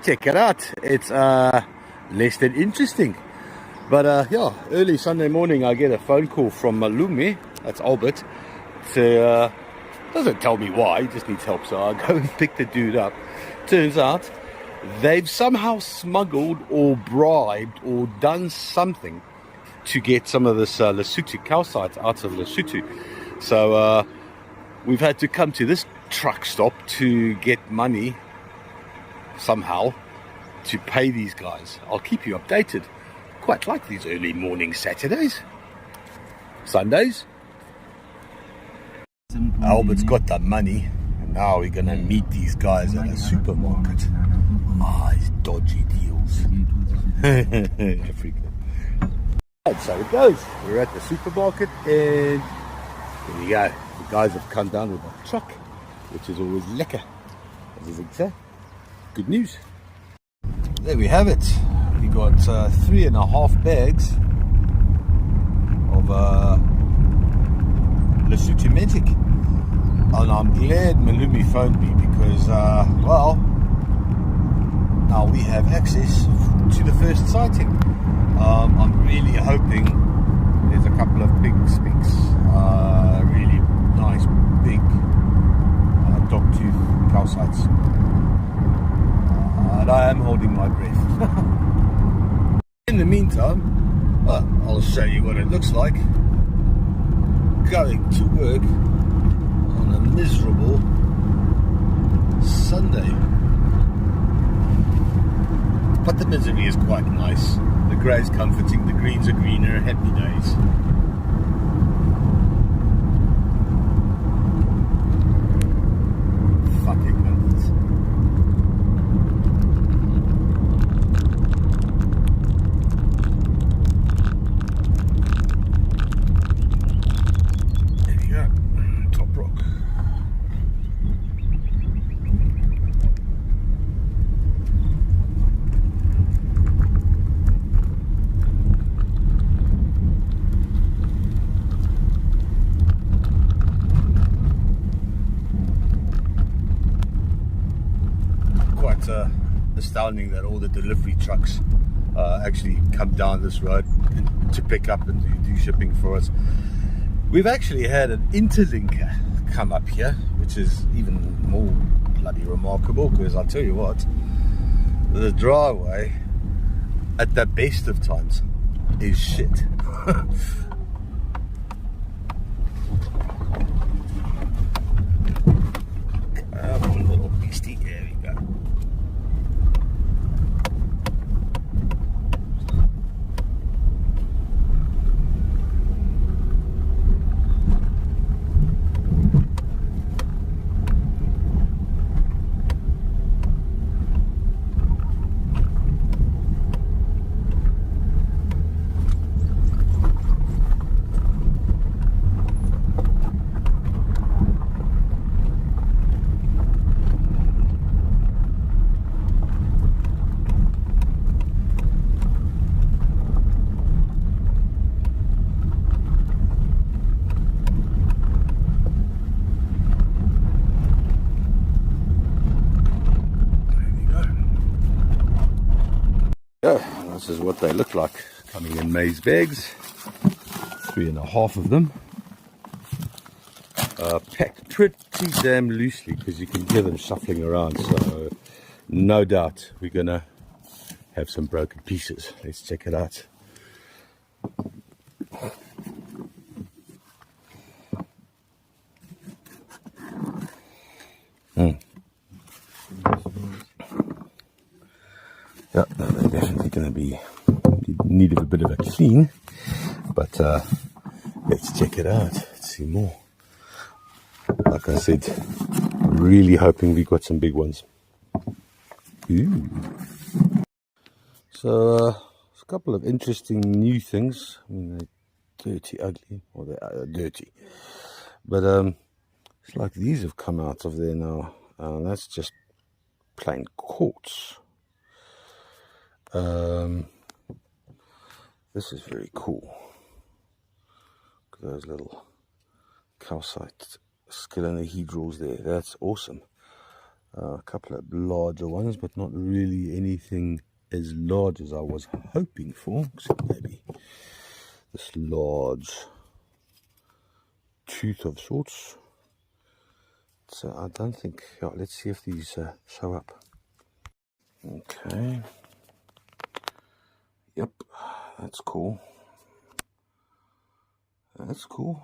check it out. It's less than interesting. But yeah, early Sunday morning I get a phone call from Malume, that's Albert, to doesn't tell me why, he just needs help, so I go and pick the dude up. Turns out they've somehow smuggled or bribed or done something to get some of this Lesotho calcite out of Lesotho. So we've had to come to this truck stop to get money somehow to pay these guys. I'll keep you updated. Quite like these early morning Saturdays, Sundays. Albert's got the money, and now we're gonna meet these guys at a supermarket. These dodgy deals. Africa. So it goes. We're at the supermarket, and here we go. The guys have come down with a truck, which is always lekker, as I would say. Good news. There we have it. We got 3.5 bags of Lesotho Magic, and I'm glad Malumi phoned me because well, now we have access to the first sighting. I'm really hoping there's a couple of big speaks, really nice big dogtooth calcites, and I am holding my breath. In the meantime, well, I'll show you what it looks like going to work on a miserable Sunday. But the misery is quite nice. The grey's comforting, the greens are greener, happy days. Fucking Londons. Astounding that all the delivery trucks actually come down this road to pick up and do shipping for us. We've actually had an interlinker come up here, which is even more bloody remarkable, because I'll tell you what, the driveway at the best of times is shit. Come on, little beastie, there we go. Yeah, this is what they look like coming in maize bags. 3.5 of them, packed pretty damn loosely because you can hear them shuffling around, so no doubt we're gonna have some broken pieces. Let's check it out. Yeah, they're definitely going to be in need of a bit of a clean, but let's check it out. Let's see more. Like I said, really hoping we got some big ones. Ooh. So, a couple of interesting new things. I mean, they're dirty, ugly, or they're dirty. But it's like these have come out of there now. That's just plain quartz. This is very cool. Look at those little calcite skeletonhedrals there. That's awesome. A couple of larger ones, but not really anything as large as I was hoping for, except maybe this large tooth of sorts. So I don't think, yeah, let's see if these show up. Okay. Yep, that's cool. That's cool.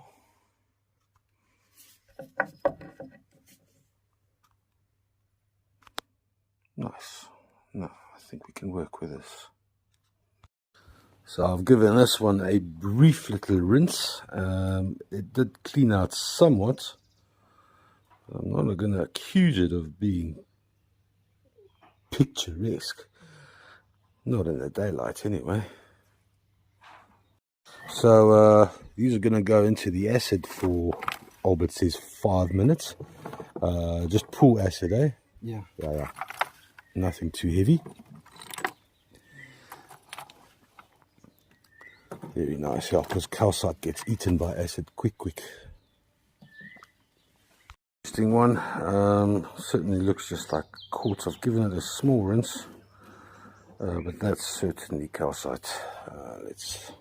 Nice. No, I think we can work with this. So I've given this one a brief little rinse. It did clean out somewhat. I'm not going to accuse it of being picturesque. Not in the daylight anyway. So these are going to go into the acid for, Albert says 5 minutes. Just pool acid, eh? Yeah. Yeah. Nothing too heavy. Very nice, yeah, because calcite gets eaten by acid quick. Interesting one. Certainly looks just like quartz. I've given it a small rinse, but that's certainly calcite. Let's.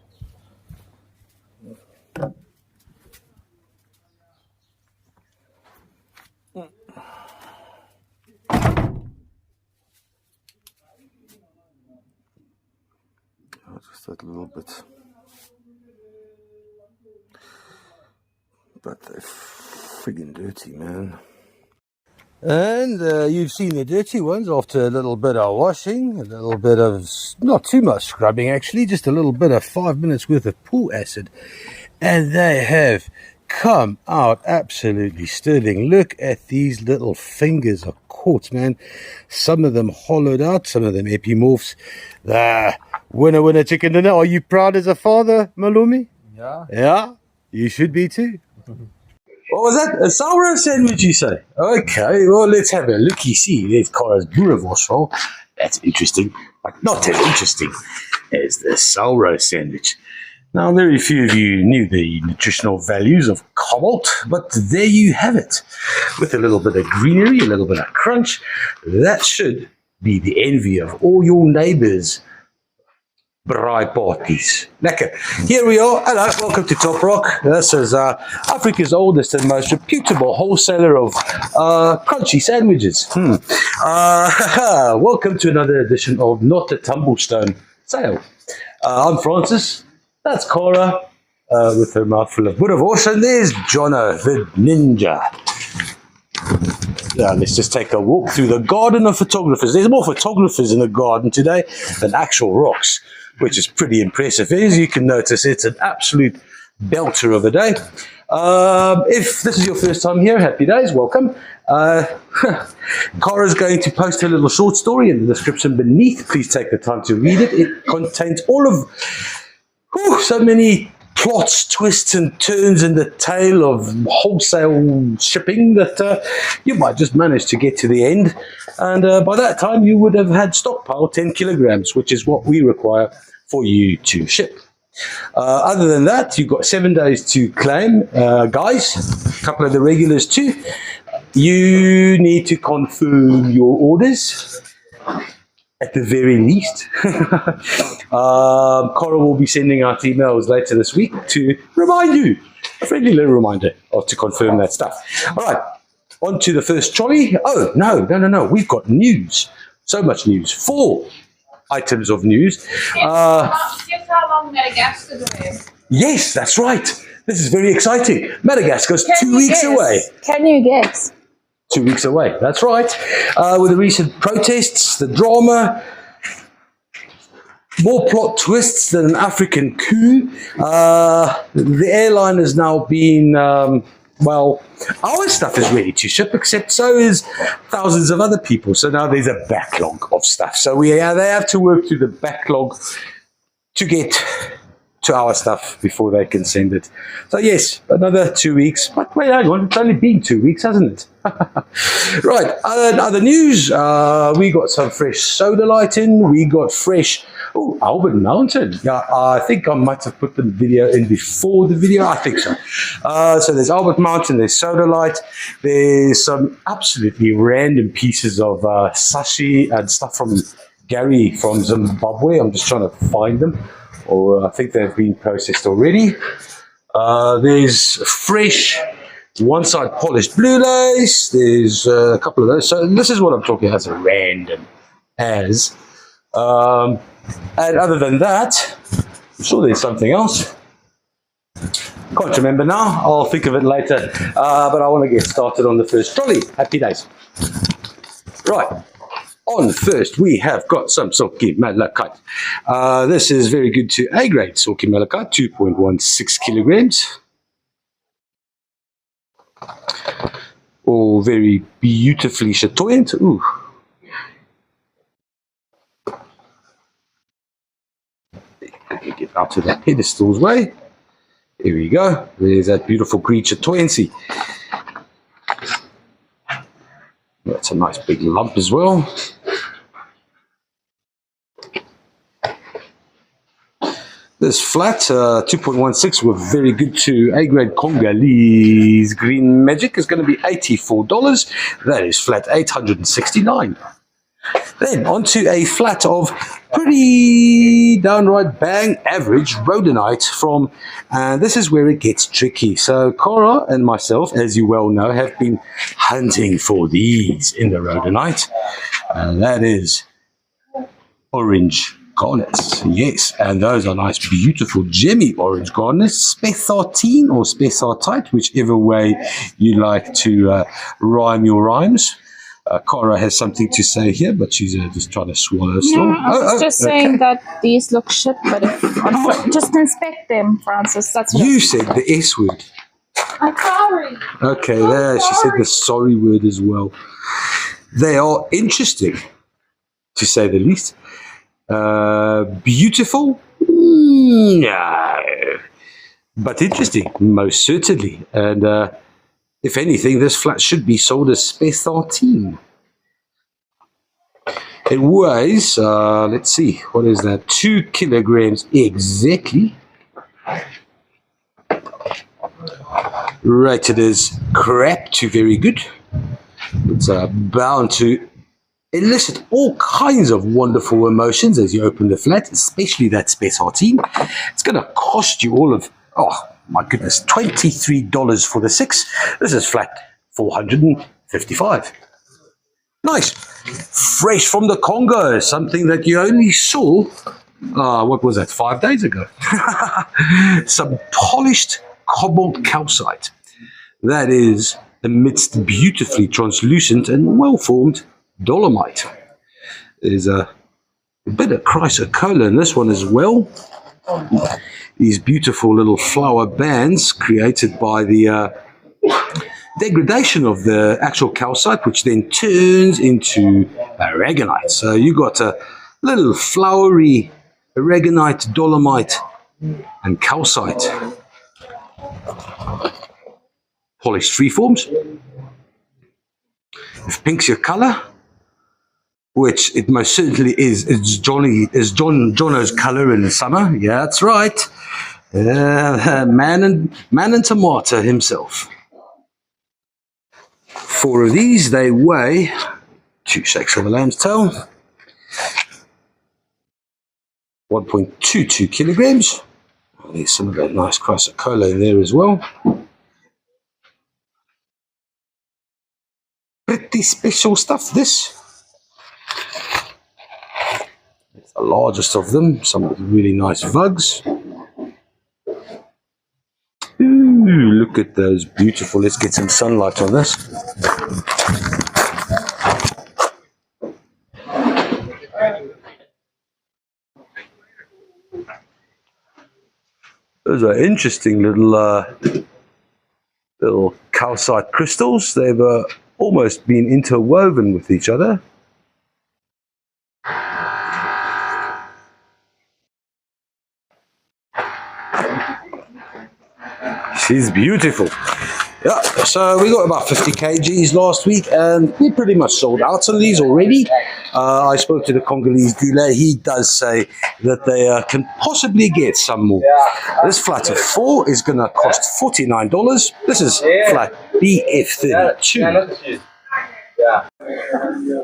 Just that little bit. But they're friggin' dirty, man. And you've seen the dirty ones after a little bit of washing, a little bit of, not too much scrubbing actually, just a little bit of 5 minutes worth of pool acid. And they have come out absolutely sterling. Look at these little fingers of quartz, man. Some of them hollowed out, some of them epimorphs. Winner, chicken dinner. Are you proud as a father, Malumi? Yeah. Yeah, you should be too. What was that? A sourdough sandwich, you say? Okay, well, let's have a looky see. There's Cora's boerewors roll. That's interesting, but not as interesting as the sourdough sandwich. Now, very few of you knew the nutritional values of cobalt, but there you have it. With a little bit of greenery, a little bit of crunch, that should be the envy of all your neighbours. Braai parties. Lekker. Here we are. Hello, welcome to Top Rock. This is Africa's oldest and most reputable wholesaler of crunchy sandwiches. Welcome to another edition of Not a Tumblestone Sale. I'm Francis. That's Cora with her mouthful of boerewors. And there's Jono, the ninja. Yeah, let's just take a walk through the garden of photographers. There's more photographers in the garden today than actual rocks, which is pretty impressive. As you can notice, it's an absolute belter of a day. If this is your first time here, happy days, welcome. Cara's going to post a little short story in the description beneath. Please take the time to read it. It contains all of so many plots, twists and turns in the tale of wholesale shipping that you might just manage to get to the end. And by that time, you would have had stockpile 10 kilograms, which is what we require for you to ship. Other than that, you've got 7 days to claim. Guys, a couple of the regulars too. You need to confirm your orders. At the very least. Cora will be sending out emails later this week to remind you, a friendly little reminder to confirm that stuff. All right, on to the first trolley. Oh, no. We've got news. So much news. 4 items of news. Guess how long Madagascar's away? Yes, that's right. This is very exciting. Madagascar's 2 weeks away. Can you guess? 2 weeks away, that's right. With the recent protests, the drama, more plot twists than an African coup. The airline has now been, well, our stuff is ready to ship, except so is thousands of other people. So now there's a backlog of stuff. So they have to work through the backlog to get to our stuff before they can send it. So yes, another 2 weeks. But wait, hang on, it's only been 2 weeks, hasn't it? Right, other news, we got some fresh soda light in, we got fresh Oh, Albert Mountain. Yeah, I think I might have put the video in before the video. I think so. So there's Albert Mountain, there's Sodalite, there's some absolutely random pieces of sashi and stuff from Gary from Zimbabwe. I'm just trying to find them, or I think they've been processed already. There's fresh, one-side polished blue lace. There's a couple of those. So this is what I'm talking as a random as. And other than that, I'm sure there's something else. Can't remember now. I'll think of it later. But I want to get started on the first trolley. Happy days. Right. On first, we have got some Silky Malachite. This is very good to A-grade Silky Malachite, 2.16 kilograms. All very beautifully chatoyant. Ooh. Get out of that pedestal's way. Here we go. There's that beautiful green chatoyancy. That's a nice big lump as well. This flat, 2.16, were very good to A-grade Congolese Green Magic, is going to be $84. That is flat 869. Then onto a flat of pretty downright bang average rhodonite from, and this is where it gets tricky. So Cora and myself, as you well know, have been hunting for these in the rhodonite. And that is orange garnets. Yes, and those are nice, beautiful, gemmy orange garnets. Spessartine or spessartite, whichever way you like to rhyme your rhymes. Cora has something to say here, but she's just trying to swallow still. No, I was just saying that these look shit, but if just inspect them, Francis. That's what You said the S word. I'm sorry. Okay, there, she said the sorry word as well. They are interesting, to say the least. Beautiful? No. But interesting, most certainly. And if anything, this flat should be sold as spessartine. It weighs, let's see, what is that? 2 kilograms exactly. Rated as crap to very good. It's bound to elicit all kinds of wonderful emotions as you open the flat, especially that spessartine. It's going to cost you all of, oh my goodness, $23 for the 6. This is flat $455. Nice. Fresh from the Congo, something that you only saw, what was that, 5 days ago? Some polished cobalt calcite. That is amidst beautifully translucent and well-formed dolomite. There's a bit of chrysocolla in this one as well. These beautiful little flower bands created by the degradation of the actual calcite, which then turns into aragonite. So you got a little flowery aragonite, dolomite, and calcite. Polished freeforms. If pink's your color, which it most certainly is, it's Jono's color in the summer. Yeah, that's right. Man and tomato himself. 4 of these, they weigh 2 shakes of a lamb's tail, 1.22 kilograms. There's some of that nice chrysocolla in there as well. Pretty special stuff, this. It's the largest of them, some of the really nice vugs. Ooh, look at those beautiful. Let's get some sunlight on this. Those are interesting little calcite crystals. They've almost been interwoven with each other. She's beautiful. Yeah, so we got about 50 kgs last week, and we pretty much sold out on these already. I spoke to the Congolese dealer. He does say that they can possibly get some more. This flat of 4 is going to cost $49. This is flat BF32.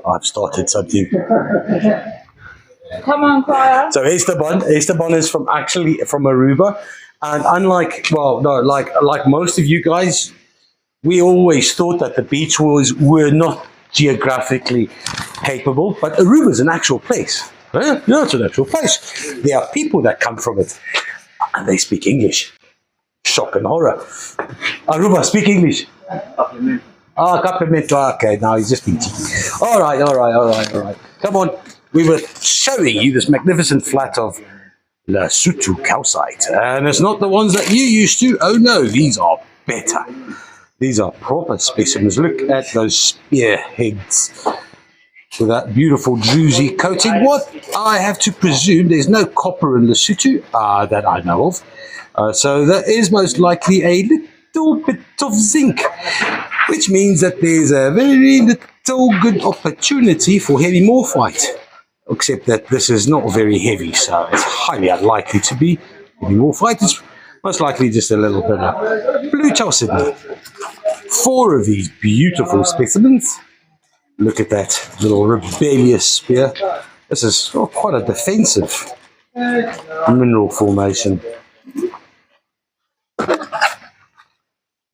I've started something. Come on, Clara. So Esteban is from Aruba, and unlike like most of you guys, we always thought that the beach were not geographically capable, but Aruba is an actual place. Yeah, it's an actual place. There are people that come from it, and they speak English. Shock and horror. Aruba, speak English. Compliment. Okay, now he's just being cheeky. All right. Come on. We were showing you this magnificent flat of Lesotho calcite, and it's not the ones that you used to. Oh no, these are better. These are proper specimens. Look at those spearheads with that beautiful druzy coating. What I have to presume, there's no copper in Lesotho that I know of. So there is most likely a little bit of zinc, which means that there's a very little good opportunity for heavy morphite. Except that this is not very heavy, so it's highly unlikely to be heavy morphite. It's most likely just a little bit of blue chalcedony. 4 of these beautiful specimens. Look at that little rebellious spear. This is quite a defensive mineral formation.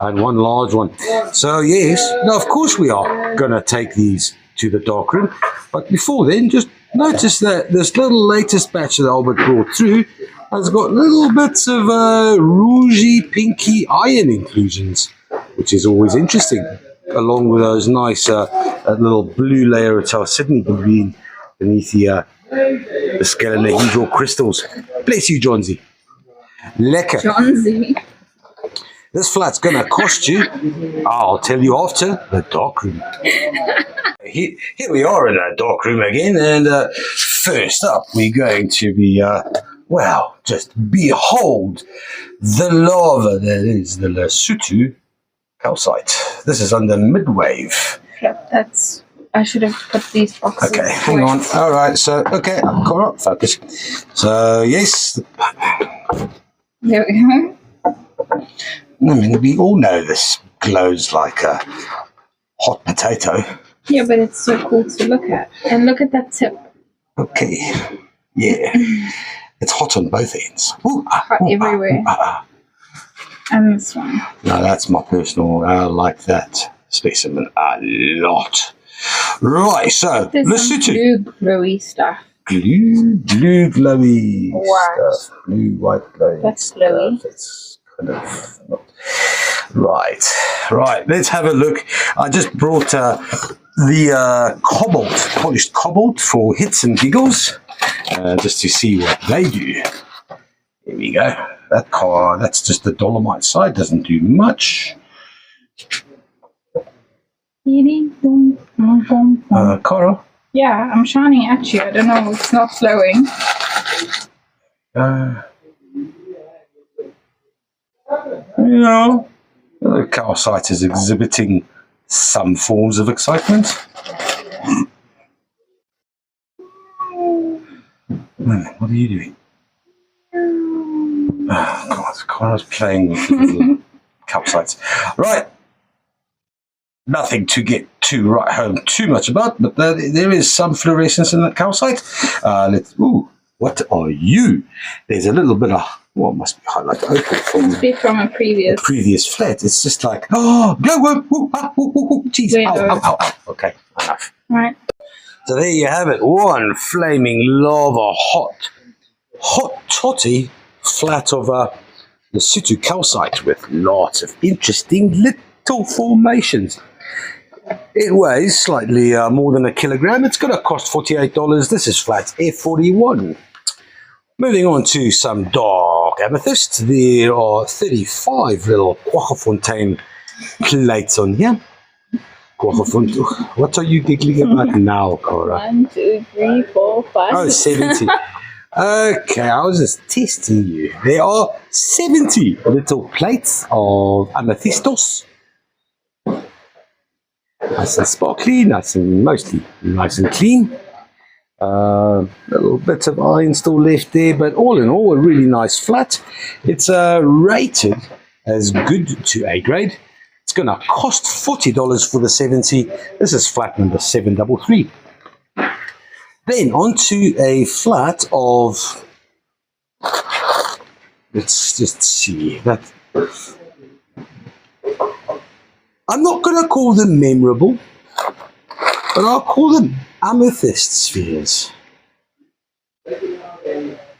And one large one. So yes, now of course we are going to take these to the darkroom. But before then, just notice that this little latest batch that Albert brought through has got little bits of rougey, pinky iron inclusions, which is always interesting, along with those nice little blue layer of chalcedony beneath the scalenahedral crystals. Bless you, Johnsy. Lekker. Johnsy. This flat's going to cost you, I'll tell you after, the darkroom. Here we are in the darkroom again, and first up we're going to be, just behold the lava that is the Lesotho calcite. This is under midwave. Yep, I should have put these boxes. Okay, hang on. All right, so, okay, come on, focus. So, yes. There we go. I mean, we all know this glows like a hot potato. Yeah, but it's so cool to look at. And look at that tip. Okay. Yeah. It's hot on both ends. Hot everywhere. And this one. No, that's my personal. I like that specimen a lot. Right, so there's some blue glowy stuff. Blue glowy stuff. Blue, white glowy. That's glowy. It's kind of not. Right. Let's have a look. I just brought the polished cobalt for hits and giggles, just to see what they do. Here we go. That's just the dolomite side. Doesn't do much. Coral? Yeah, I'm shining at you. I don't know. It's not flowing. The calcite is exhibiting some forms of excitement. What are you doing? Oh, God, Connor's playing with the calcites. Right. Nothing to get too right home too much about, but there is some fluorescence in that calcite. What are you? There's a little bit of must be highlight opal from a previous flat. It's just like glow. Jeez, ow. Okay, enough. Right. So there you have it. One flaming lava hot toddy flat of Lesotho calcite with lots of interesting little formations. It weighs slightly more than a kilogram. It's going to cost $48. This is flat F41. Moving on to some dark amethyst. There are 35 little Kwaggafontein plates on here. Kwaggafontein. What are you giggling about now, Cora? 1, 2, 3, 4, 5. Oh, 70. Okay, I was just testing you. There are 70 little plates of amethystos Nice and sparkly, mostly nice and clean. Little bits of iron still left there, but all in all, a really nice flat. It's rated as good to A grade. It's going to cost $40 for the 70. This is flat number 733. Then onto a flat of, let's just see that. I'm not going to call them memorable, but I'll call them amethyst spheres.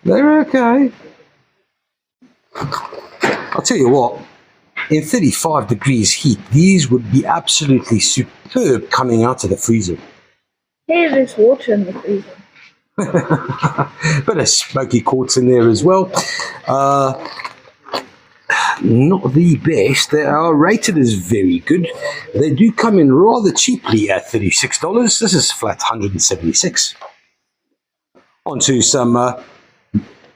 They're okay. I'll tell you what, in 35 degrees heat, these would be absolutely superb coming out of the freezer. Hey, there's water in the freezer. Bit of smoky quartz in there as well. Not the best. They are rated as very good. They do come in rather cheaply at $36. This is flat 176. Onto some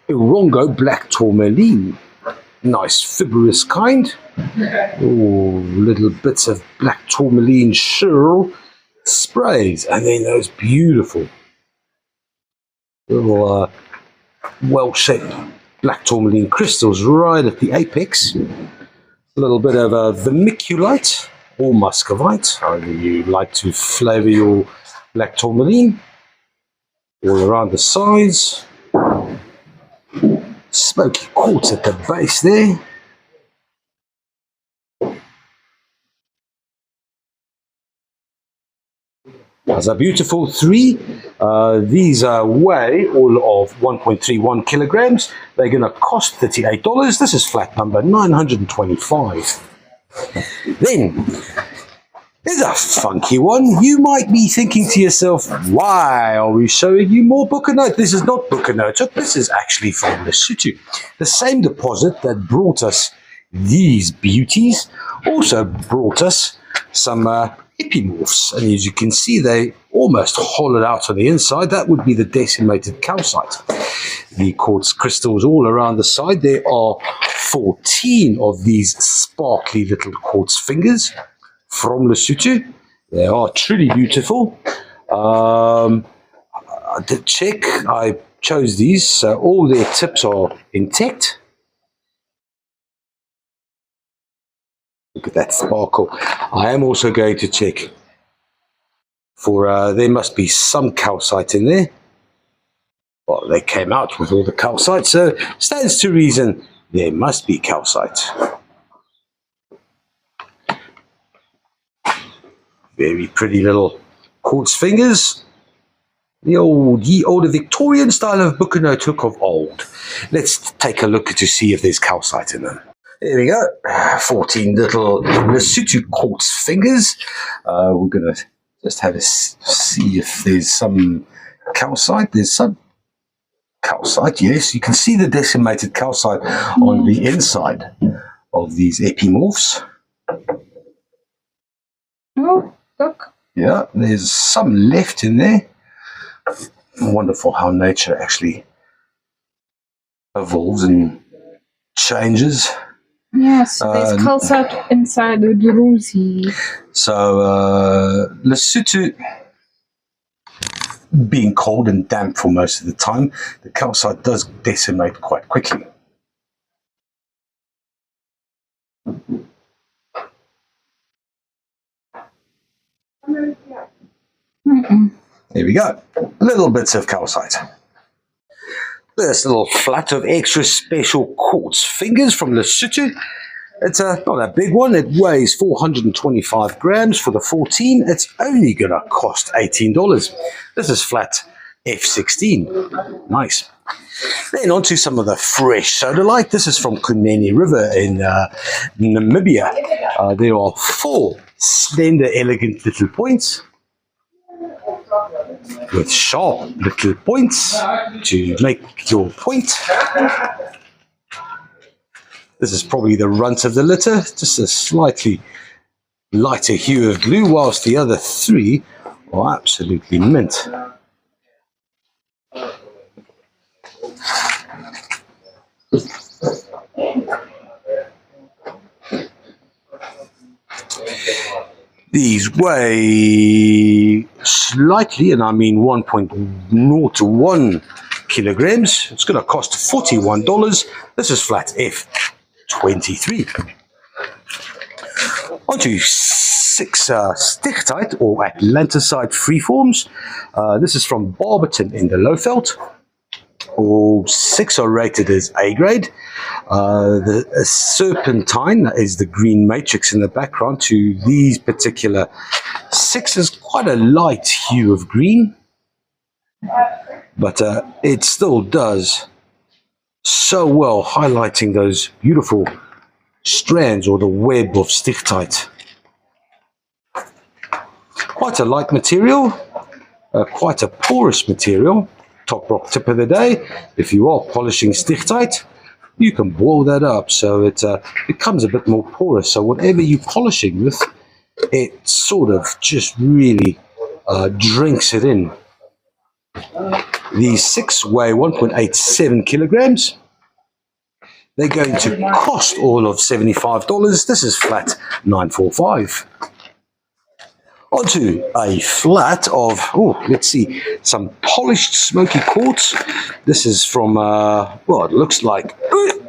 Rongo black tourmaline. Nice fibrous kind. Oh, little bits of black tourmaline shirl sprays. And then those beautiful little well-shaped black tourmaline crystals right at the apex. A little bit of vermiculite or muscovite, however you like to flavour your black tourmaline. All around the sides. Smoky quartz at the base there. That's a beautiful 3. These weigh all of 1.31 kilograms. They're going to cost $38. This is flat number 925. Then, there's a funky one. You might be thinking to yourself, why are we showing you more Bukanote? This is not Bukanote. This is actually from Lesotho. The same deposit that brought us these beauties also brought us some epimorphs. And as you can see, they almost hollowed out on the inside. That would be the decimated calcite. The quartz crystals all around the side. There are 14 of these sparkly little quartz fingers from Lesotho. They are truly beautiful. I did check. I chose these, so all their tips are intact. Look at that sparkle. I am also going to check for, there must be some calcite in there. Well, they came out with all the calcite, so stands to reason there must be calcite. Very pretty little quartz fingers. The older Victorian style of Bukanote hook of old. Let's take a look to see if there's calcite in them. There we go. 14 little Lesotho quartz fingers. We're going to just have a see if there's some calcite. There's some calcite, yes. You can see the decimated calcite on the inside of these epimorphs. Oh, look. Yeah, there's some left in there. Wonderful how nature actually evolves and changes. Yes, there's calcite inside the druzy. So, Lesotho, being cold and damp for most of the time, the calcite does decimate quite quickly. There we go. Little bits of calcite. This little flat of extra special quartz fingers from Lesotho. It's not a big one. It weighs 425 grams for the 14. It's only going to cost $18. This is flat F16. Nice. Then on to some of the fresh sodalite. This is from Kunene River in Namibia. There are 4 slender, elegant little points with sharp little points to make your point. This is probably the runt of the litter, just a slightly lighter hue of blue, whilst the other 3 are absolutely mint. These weigh slightly, and I mean 1.01 kilograms. It's going to cost $41. This is flat F23. Onto 6 Stichtite or Atlanticide freeforms. This is from Barberton in the Lowveld. All 6 are rated as A grade. The serpentine, that is the green matrix in the background to these particular 6, is quite a light hue of green, but it still does so well, highlighting those beautiful strands or the web of Stichtite. Quite a light material, quite a porous material. Top rock tip of the day, if you are polishing Stichtite, you can boil that up so it becomes a bit more porous. So whatever you're polishing with, it sort of just really drinks it in. These 6 weigh 1.87 kilograms. They're going to cost all of $75. This is flat $945. Onto a flat of, let's see, some polished smoky quartz. This is from, well, it looks like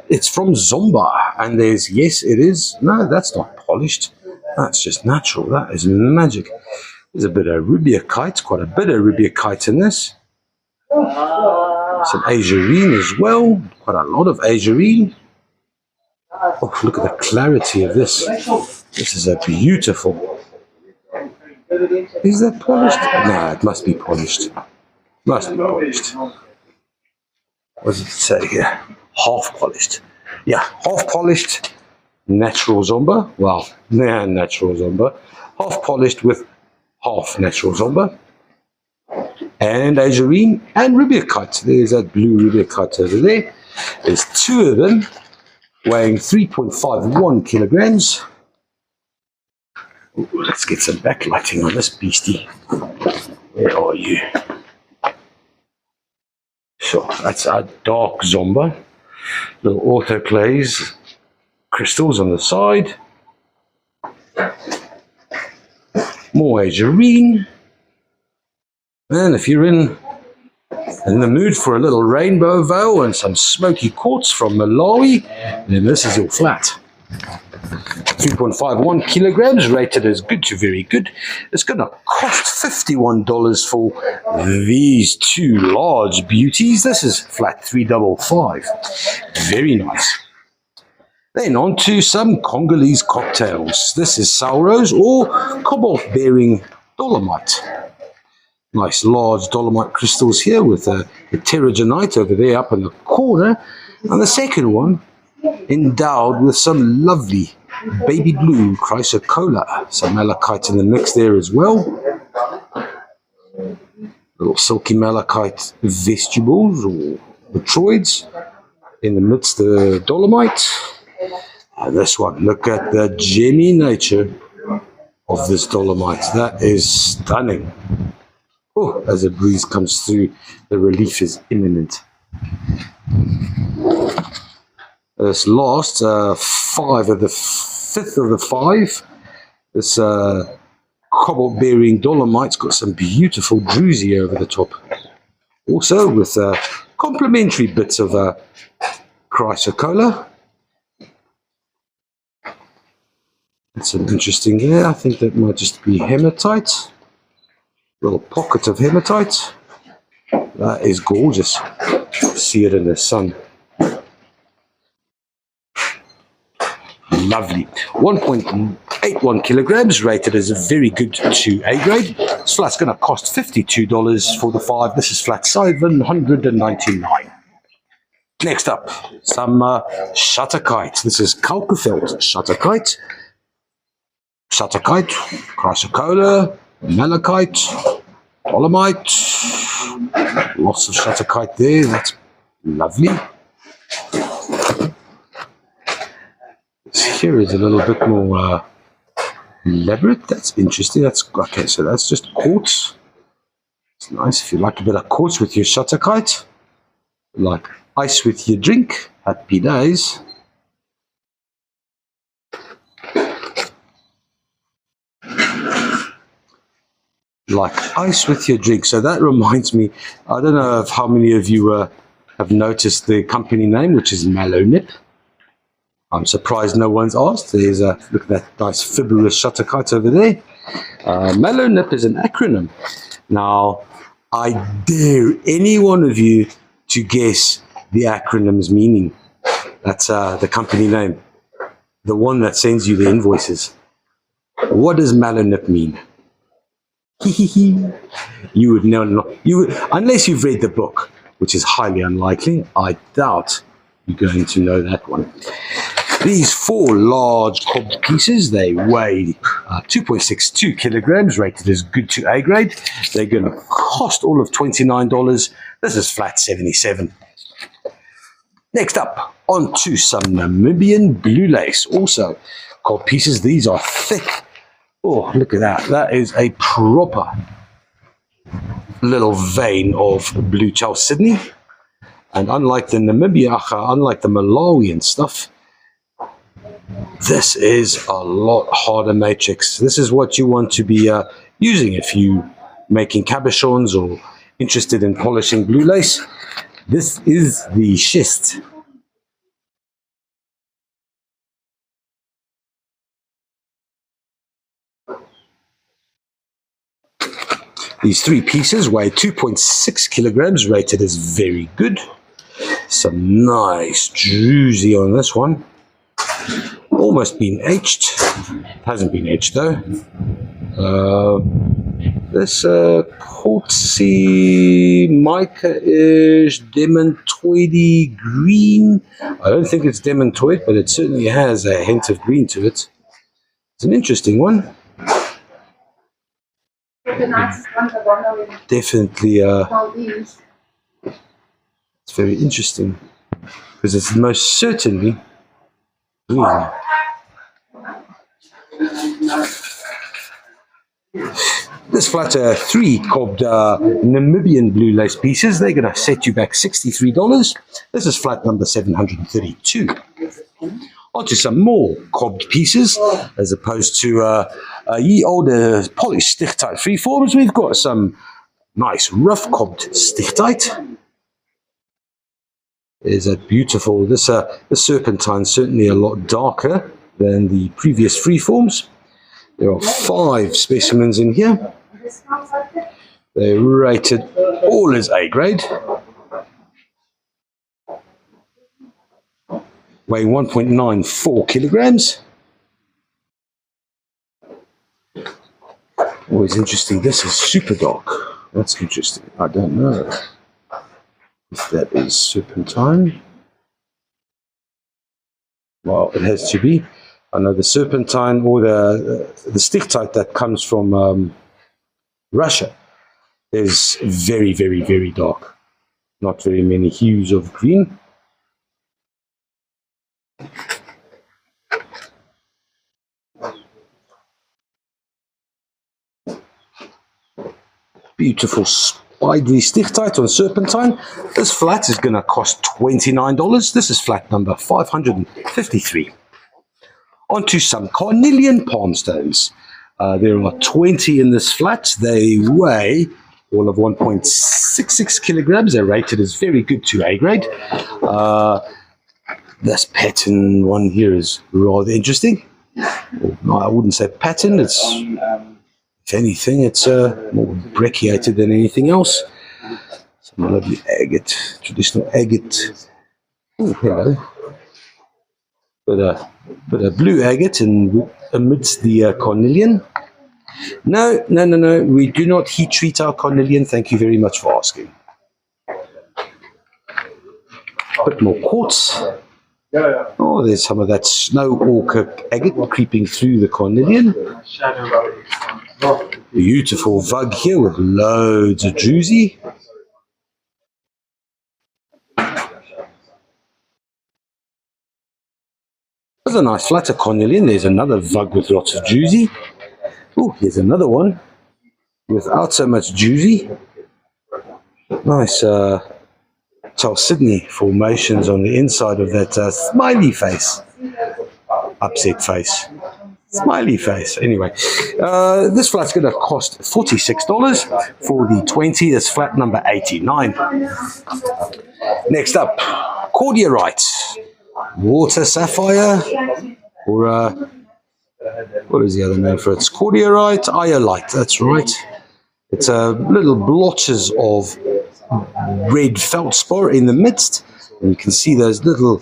it's from Zomba. And there's, yes, it is. No, that's not polished. That's just natural. That is magic. There's a bit of rubiakite, quite a bit of rubiakite in this. Some azurine as well, quite a lot of azurine. Oh, look at the clarity of this. This is a beautiful. Is that polished? No, it must be polished. Must be polished. What does it say here? Half polished. Yeah, half polished natural Zomba. Well, natural Zomba. Half polished with half natural Zomba. And azurine and rubiakite. There's that blue rubiakite over there. There's 2 of them weighing 3.51 kilograms. Ooh, let's get some backlighting on this beastie. Where are you? So that's our dark Zomba. Little autoclaves, crystals on the side. More azurine. And if you're in the mood for a little rainbow veil and some smoky quartz from Malawi, then this is your flat. 3.51 kilograms, rated as good to very good. It's going to cost $51 for these 2 large beauties. This is flat 355. Very nice. Then on to some Congolese cocktails. This is Salrose or cobalt-bearing dolomite. Nice large dolomite crystals here with the pterogenite over there up in the corner. And the second one endowed with some lovely baby blue chrysocolla. Some malachite in the mix there as well. Little silky malachite vestibules or botroids in the midst of the dolomite. And this one, look at the gemmy nature of this dolomite. That is stunning. Oh, as a breeze comes through, the relief is imminent. This last 5 of the 5th of the 5, this cobalt-bearing dolomite's got some beautiful druzy over the top. Also with complementary bits of chrysocolla. That's an interesting here. I think that might just be hematite. Little pocket of hematite. That is gorgeous. See it in the sun. Lovely. 1.81 kilograms, rated as a very good to A grade. This flat's going to cost $52 for the 5. This is flat 799. Next up, some shutterkite. This is Kalkefeld shutterkite. Shutterkite, chrysocolla, malachite, dolomite. Lots of shutterkite there. That's lovely. Here is a little bit more elaborate. That's interesting. That's okay. So that's just quartz. It's nice if you like a bit of quartz with your shutterkite, like ice with your drink. Happy days. like ice with your drink. So that reminds me, I don't know of how many of you have noticed the company name, which is Mallow Nip. I'm surprised no one's asked. There's a look at that nice fibrous shutter kite over there. Mallow Nip is an acronym. Now, I dare any one of you to guess the acronym's meaning. That's the company name, the one that sends you the invoices. What does Mallow Nip mean? You would know, unless you've read the book, which is highly unlikely. I doubt you're going to know that one. These 4 large cobbed pieces, they weigh 2.62 kilograms, rated as good to A grade. They're going to cost all of $29. This is flat 77. Next up, on to some Namibian blue lace. Also, cobbed pieces. These are thick. Oh, look at that. That is a proper little vein of blue Chalcedony. And unlike the Namibia, unlike the Malawian stuff, this is a lot harder matrix. This is what you want to be using if you're making cabochons or interested in polishing blue lace. This is the schist. These 3 pieces weigh 2.6 kilograms, rated as very good. Some nice druzy on this one. Almost been etched. Hasn't been etched though. This quartzy mica-ish demantoidy green. I don't think it's demantoid, but it certainly has a hint of green to it. It's an interesting one. Definitely, it's very interesting because it's most certainly green. This flat 3 cobbed Namibian blue lace pieces. They're going to set you back $63. This is flat number 732. Onto some more cobbed pieces, as opposed to ye olde polished stichtite freeforms. We've got some nice rough cobbed stichtite. There's a beautiful, this serpentine certainly a lot darker than the previous freeforms. There are 5 specimens in here. They're rated all as A grade. Weigh 1.94 kilograms. Always interesting. This is super dark. That's interesting. I don't know if that is serpentine. Well, it has to be. I know the serpentine or the stichtite that comes from Russia is very, very, very dark. Not very many hues of green. Beautiful spidery stichtite on serpentine. This flat is going to cost $29. This is flat number 553. Onto some carnelian palm stones. There are 20 in this flat. They weigh all of 1.66 kilograms. They're rated as very good to A grade. This pattern one here is rather interesting. No, I wouldn't say pattern. It's, if anything, it's more brecciated than anything else. Some lovely agate, traditional agate. Oh, hello. But a blue agate amidst the carnelian. No. We do not heat treat our carnelian. Thank you very much for asking. Bit more quartz. Oh, there's some of that snow ochre agate creeping through the carnelian. Beautiful vug here with loads of druzy. There's a nice flatter carnelian. There's another vug with lots of druzy. Oh, here's another one without so much druzy. Nice Chalcedony formations on the inside of that smiley face, upset face. Smiley face. Anyway, this flat's going to cost $46 for the 20. That's flat number 89. Next up, cordiorite, water sapphire, or what is the other name for it? It's cordiorite, iolite. That's right. It's little blotches of red feldspar in the midst, and you can see those little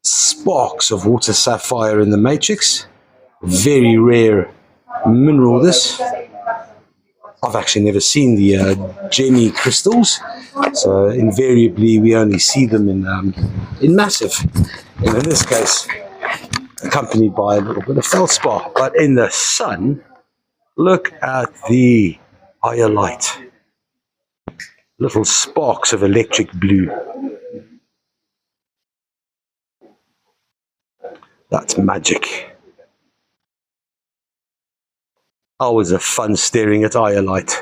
sparks of water sapphire in the matrix. Very rare mineral, this. I've actually never seen the gemmy crystals, so invariably we only see them in massive, and in this case accompanied by a little bit of feldspar. But in the sun, look at the iolite, little sparks of electric blue. That's magic. Hours of fun staring at iolite.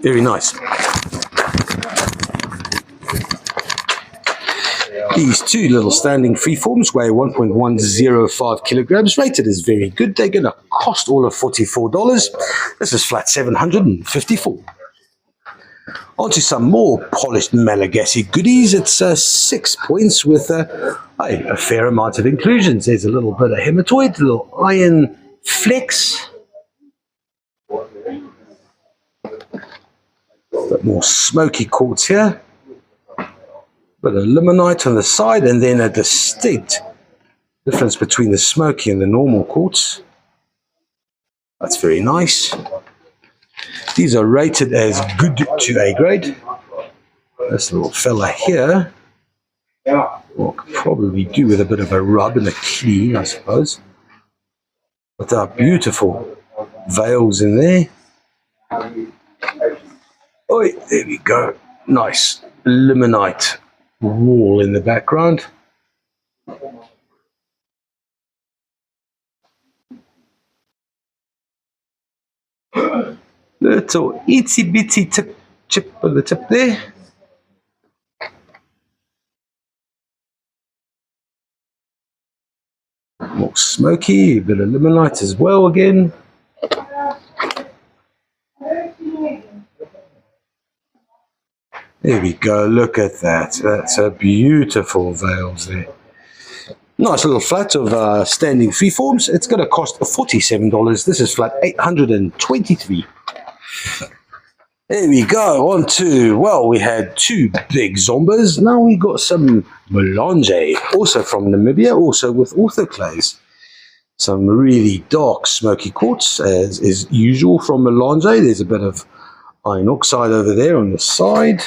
Very nice. These two little standing freeforms weigh 1.105 kilograms, rated as very good. They're going to cost all of $44. This is flat 754. On to some more polished Malagasy goodies. It's 6 points with a fair amount of inclusions. There's a little bit of hematoid, a little iron flex. A bit more smoky quartz here. Bit of limonite on the side, and then a distinct difference between the smoky and the normal quartz. That's very nice. These are rated as good to A grade. This little fella here, well, could probably do with a bit of a rub and a clean, I suppose. But there are beautiful veils in there. Oh, there we go. Nice limonite wall in the background. Little itsy bitsy chip on the tip there. More smoky, a bit of limonite as well again. There we go, look at that. That's a beautiful veils there. Nice little flat of standing freeforms. It's going to cost $47. This is flat 823. There we go, on to, well, we had two big zombas. Now we got some melange, also from Namibia, also with orthoclase. Some really dark smoky quartz, as is usual from melange. There's a bit of iron oxide over there on the side.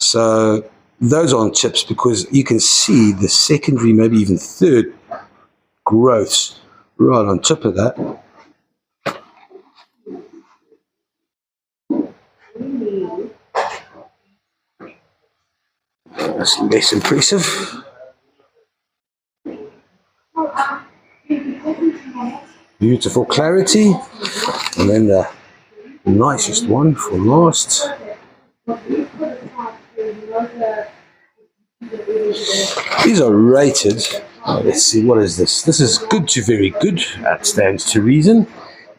So those aren't chips because you can see the secondary, maybe even third growths right on top of that. That's less impressive. Beautiful clarity. And then the nicest one for last. These are rated. Let's see, what is this? This is good to very good. That stands to reason.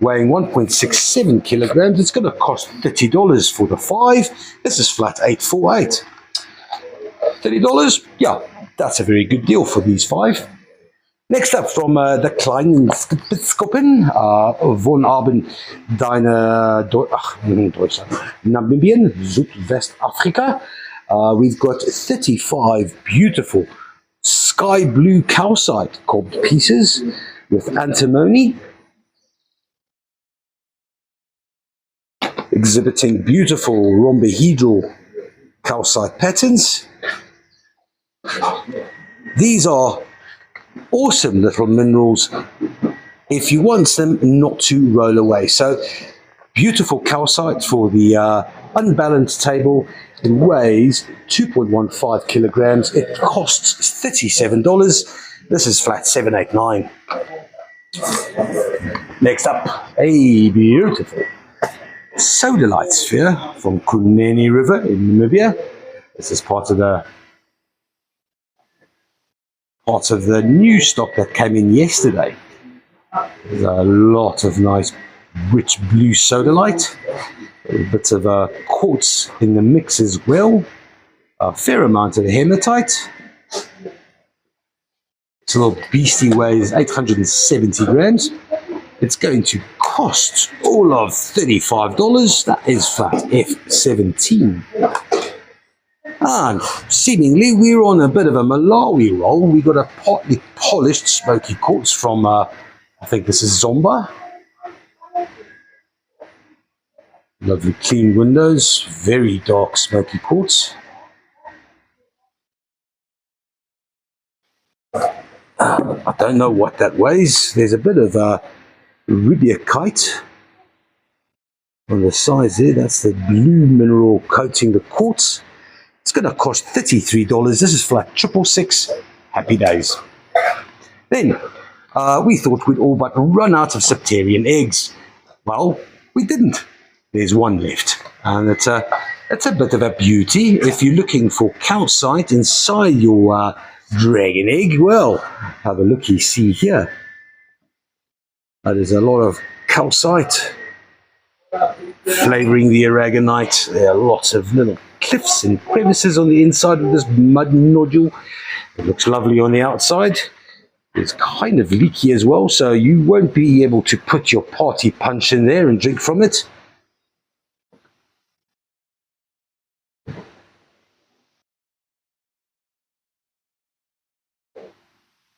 Weighing 1.67 kilograms. It's going to cost $30 for the 5. This is flat 848. $30? Yeah, that's a very good deal for these 5. Next up from the Kleinen Spitzkoppen von Abend Deutschland, Namibian, Südwestafrika. We've got 35 beautiful sky blue calcite cob pieces with antimony, exhibiting beautiful rhombohedral calcite patterns. These are awesome little minerals if you want them not to roll away. So beautiful calcite for the unbalanced table. It weighs 2.15 kilograms. It costs $37. This is flat 789. Next up, a beautiful sodalite sphere from Kunene River in Namibia. This is part of the part of the new stock that came in yesterday. There's a lot of nice rich blue sodalite, bits of quartz in the mix as well, a fair amount of hematite. This little beastie weighs 870 grams. It's going to cost all of $35. That is flat F17. And seemingly we're on a bit of a Malawi roll. We got a partly polished smoky quartz from, I think this is Zomba. Lovely clean windows, very dark smoky quartz. I don't know what that weighs. There's a bit of rubiakite on the sides there. That's the blue mineral coating the quartz. It's going to cost $33. This is flat 666. Happy days. Then we thought we'd all but run out of septarian eggs. Well, we didn't. There's one left, and it's a bit of a beauty. If you're looking for calcite inside your dragon egg, well, have a look. You see here. There's a lot of calcite flavouring the aragonite. There are lots of little cliffs and crevices on the inside of this mud nodule. It looks lovely on the outside. It's kind of leaky as well, so you won't be able to put your party punch in there and drink from it.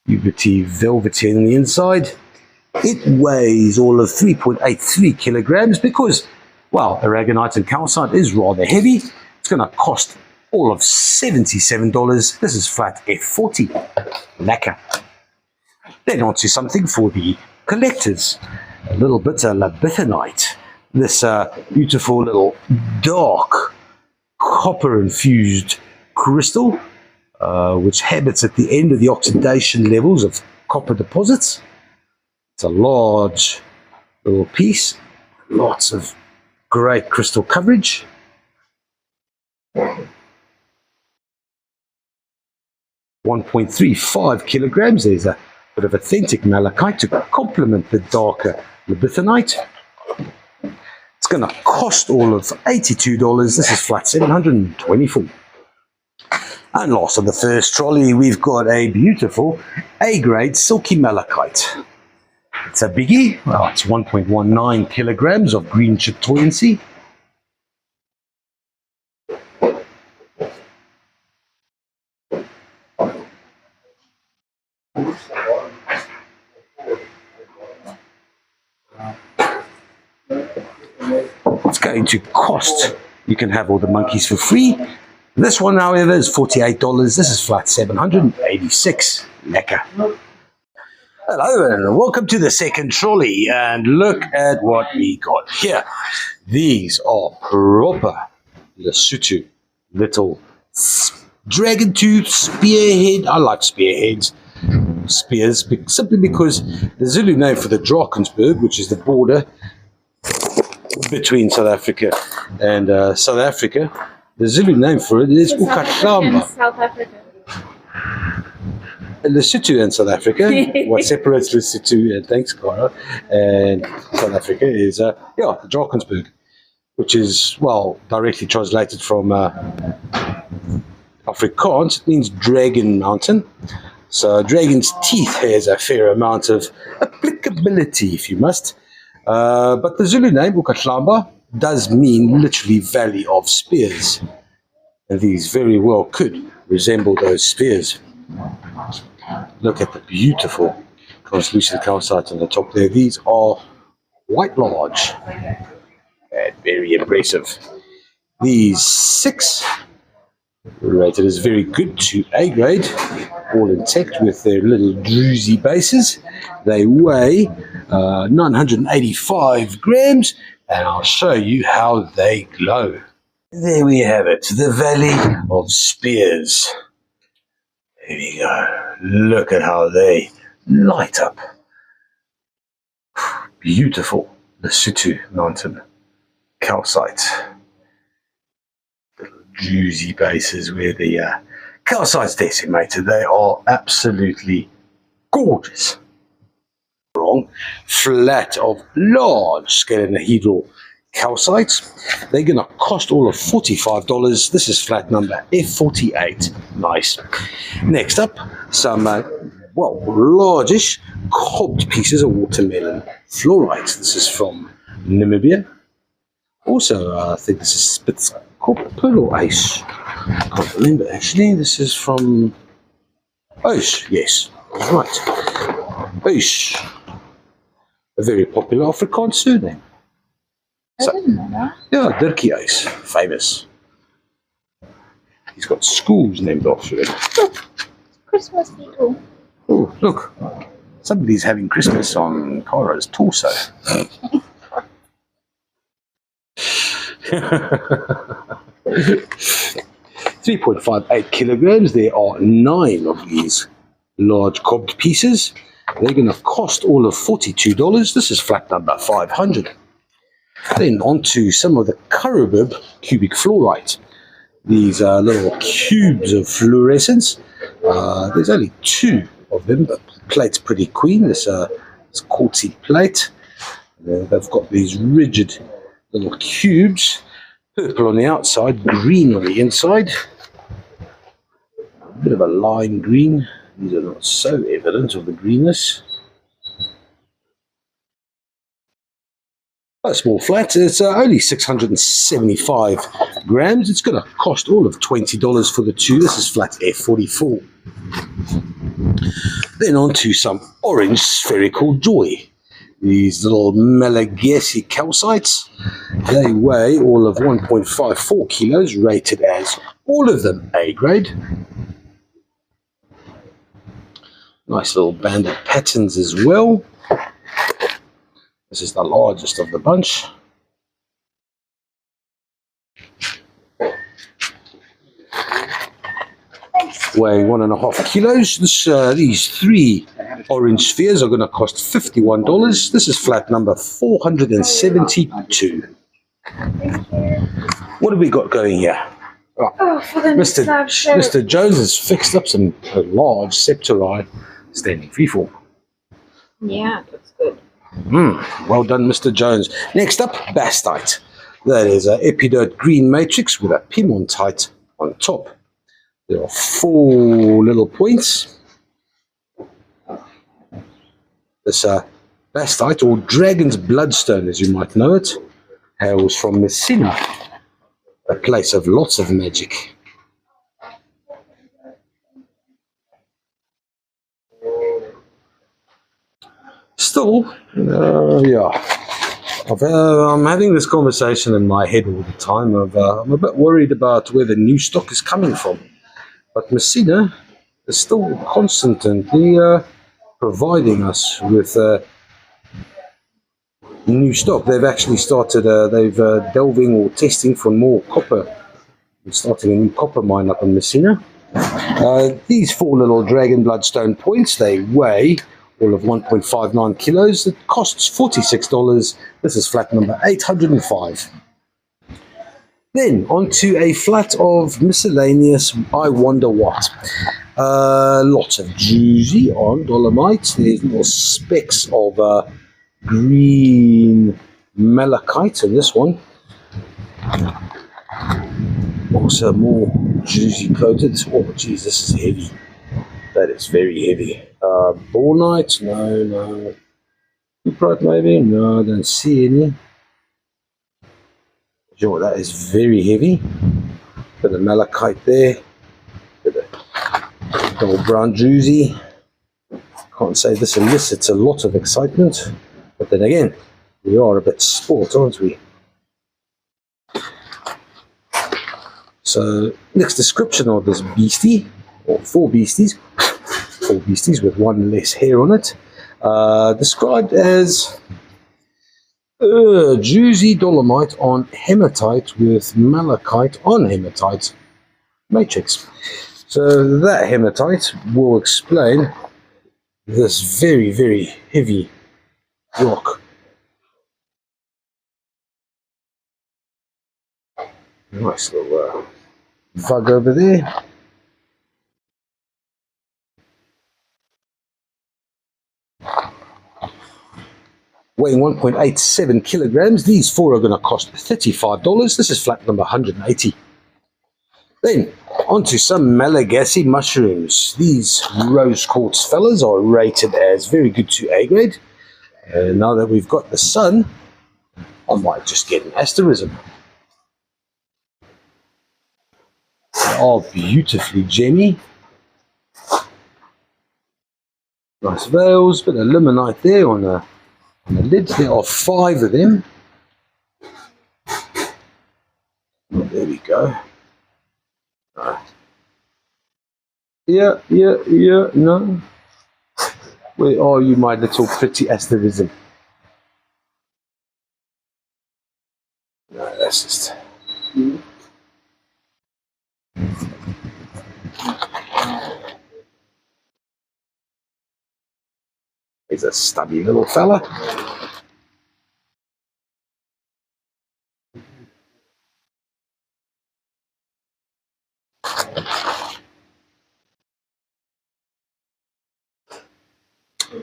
Velvety on the inside. It weighs all of 3.83 kilograms because, well, aragonite and calcite is rather heavy. It's going to cost all of $77. This is flat F40. Lekker. Then on to something for the collectors. A little bit of labithonite. This beautiful little dark copper-infused crystal, which habits at the end of the oxidation levels of copper deposits. It's a large little piece, lots of great crystal coverage. 1.35 kilograms. There's a bit of authentic malachite to complement the darker labithonite. It's going to cost all of $82. This is flat 724. And last on the first trolley, we've got a beautiful A-grade silky malachite. It's a biggie. Well, it's 1.19 kilograms of green chitoyancy. It's going to cost, you can have all the monkeys for free. This one, however, is $48. This is flat 786. Lekker. Hello and welcome to the second trolley, and look at what we got here. These are proper Lesotho little dragon tooth spearhead. I like spearheads, spears, simply because the Zulu name for the Drakensberg, which is the border between South Africa and South Africa, the Zulu name for it is Ukahlamba. South Africa. Lesotho and South Africa. What separates Lesotho and thanks, Cara, and South Africa is the Drakensberg, which is, well, directly translated from Afrikaans. It means dragon mountain. So dragon's teeth has a fair amount of applicability, if you must. But the Zulu name Ukahlamba does mean literally valley of spears, and these very well could resemble those spears. Look at the beautiful translucent calcite on the top there. These are quite large and very impressive. These 6 rated as very good to A grade, all intact with their little druzy bases. They weigh 985 grams, and I'll show you how they glow. There we have it, the Valley of Spears. There we go. Look at how they light up. Beautiful Lesotho mountain calcite. Little juicy bases where the calcites decimated. They are absolutely gorgeous. Wrong. Flat of large scalenohedral calcites. They're going to cost all of $45. This is flat number F48. Nice. Next up, some, largish cobbed pieces of watermelon fluorite. This is from Namibia. Also, I think this is Spitzkoppel or Ice. I can't remember actually. This is from Oos, yes. Right. Oos. A very popular Afrikaans surname. I didn't know that. Yeah, Dirkie Oos. Famous. He's got schools named after him. Christmas people. Oh, look. Somebody's having Christmas on Cara's torso. 3.58 kilograms. There are 9 of these large cobbed pieces. They're going to cost all of $42. This is flat number 500. Then on to some of the Karabib cubic fluorite. These are little cubes of fluorescence. There's only 2 of them. The plate's pretty clean. This quartzy plate. They've got these rigid little cubes. Purple on the outside, green on the inside. A bit of a lime green. These are not so evident of the greenness. A small flat. It's only 675 grams. It's going to cost all of $20 for the 2. This is flat F44. Then on to some orange spherical joy. These little Malagasy calcites. They weigh all of 1.54 kilos, rated as all of them A grade. Nice little banded patterns as well. This is the largest of the bunch. Weighing 1.5 kilos. These 3 orange spheres are going to cost $51. This is flat number 472. What have we got going here? Oh, for the Mr. Jones has fixed up some large septori standing freeform. Yeah, that's good. Well done, Mr. Jones. Next up, bastite. That is an epidote green matrix with a piemontite on top. There are 4 little points. This bastite, or dragon's bloodstone as you might know it, hails from Messina, a place of lots of magic. Still, I'm having this conversation in my head all the time. I'm a bit worried about where the new stock is coming from. But Messina is still constantly providing us with new stock. They've actually started, delving or testing for more copper. They're starting a new copper mine up in Messina. These 4 little dragon bloodstone points, they weigh all of 1.59 kilos. It costs $46. This is flat number 805. Then onto a flat of miscellaneous I wonder what. Lots of juicy on dolomite. There's little specks of green malachite in this one. Also more juicy coated. Oh geez, this is heavy. That is very heavy. Bornite, no. Cuprite maybe? No, I don't see any. Sure, that is very heavy. Bit of malachite there. Bit of dull brown juicy. Can't say this elicits a lot of excitement. But then again, we are a bit sport, aren't we? So, next description of this beastie, or 4 beasties. 4 beasties with 1 less hair on it. Described as juicy dolomite on hematite with malachite on hematite matrix. So that hematite will explain this very, very heavy rock. Nice little vug over there. weighing 1.87 kilograms. These 4 are going to cost $35. This is flat number 180. Then, onto some Malagasy mushrooms. These rose quartz fellas are rated as very good to A grade. And now that we've got the sun, I might just get an asterism. They are beautifully gemmy. Nice veils, bit of limonite there on the lids. There are 5 of them. There we go. Right. Yeah, no. Where are you, my little pretty asterism? No, that's just... He's a stubby little fella.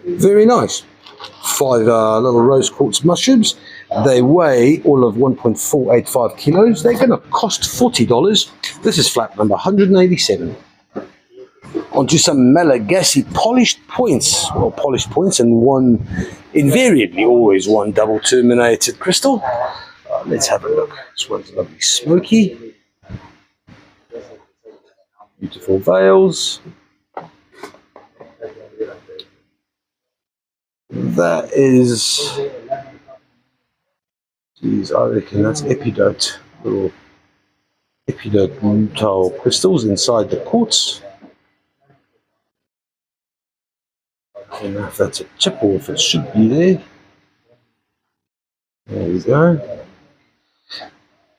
Very nice. 5 little rose quartz mushrooms. They weigh all of 1.485 kilos. They're going to cost $40. This is flat number 187. Onto some Malagasy polished points. Well, polished points and one, invariably always one double terminated crystal. Let's have a look. This one's lovely smoky. Beautiful veils. That is, geez, I reckon that's epidote. Little epidote rutile crystals inside the quartz. I don't know if that's a chip or if it should be there. There we go.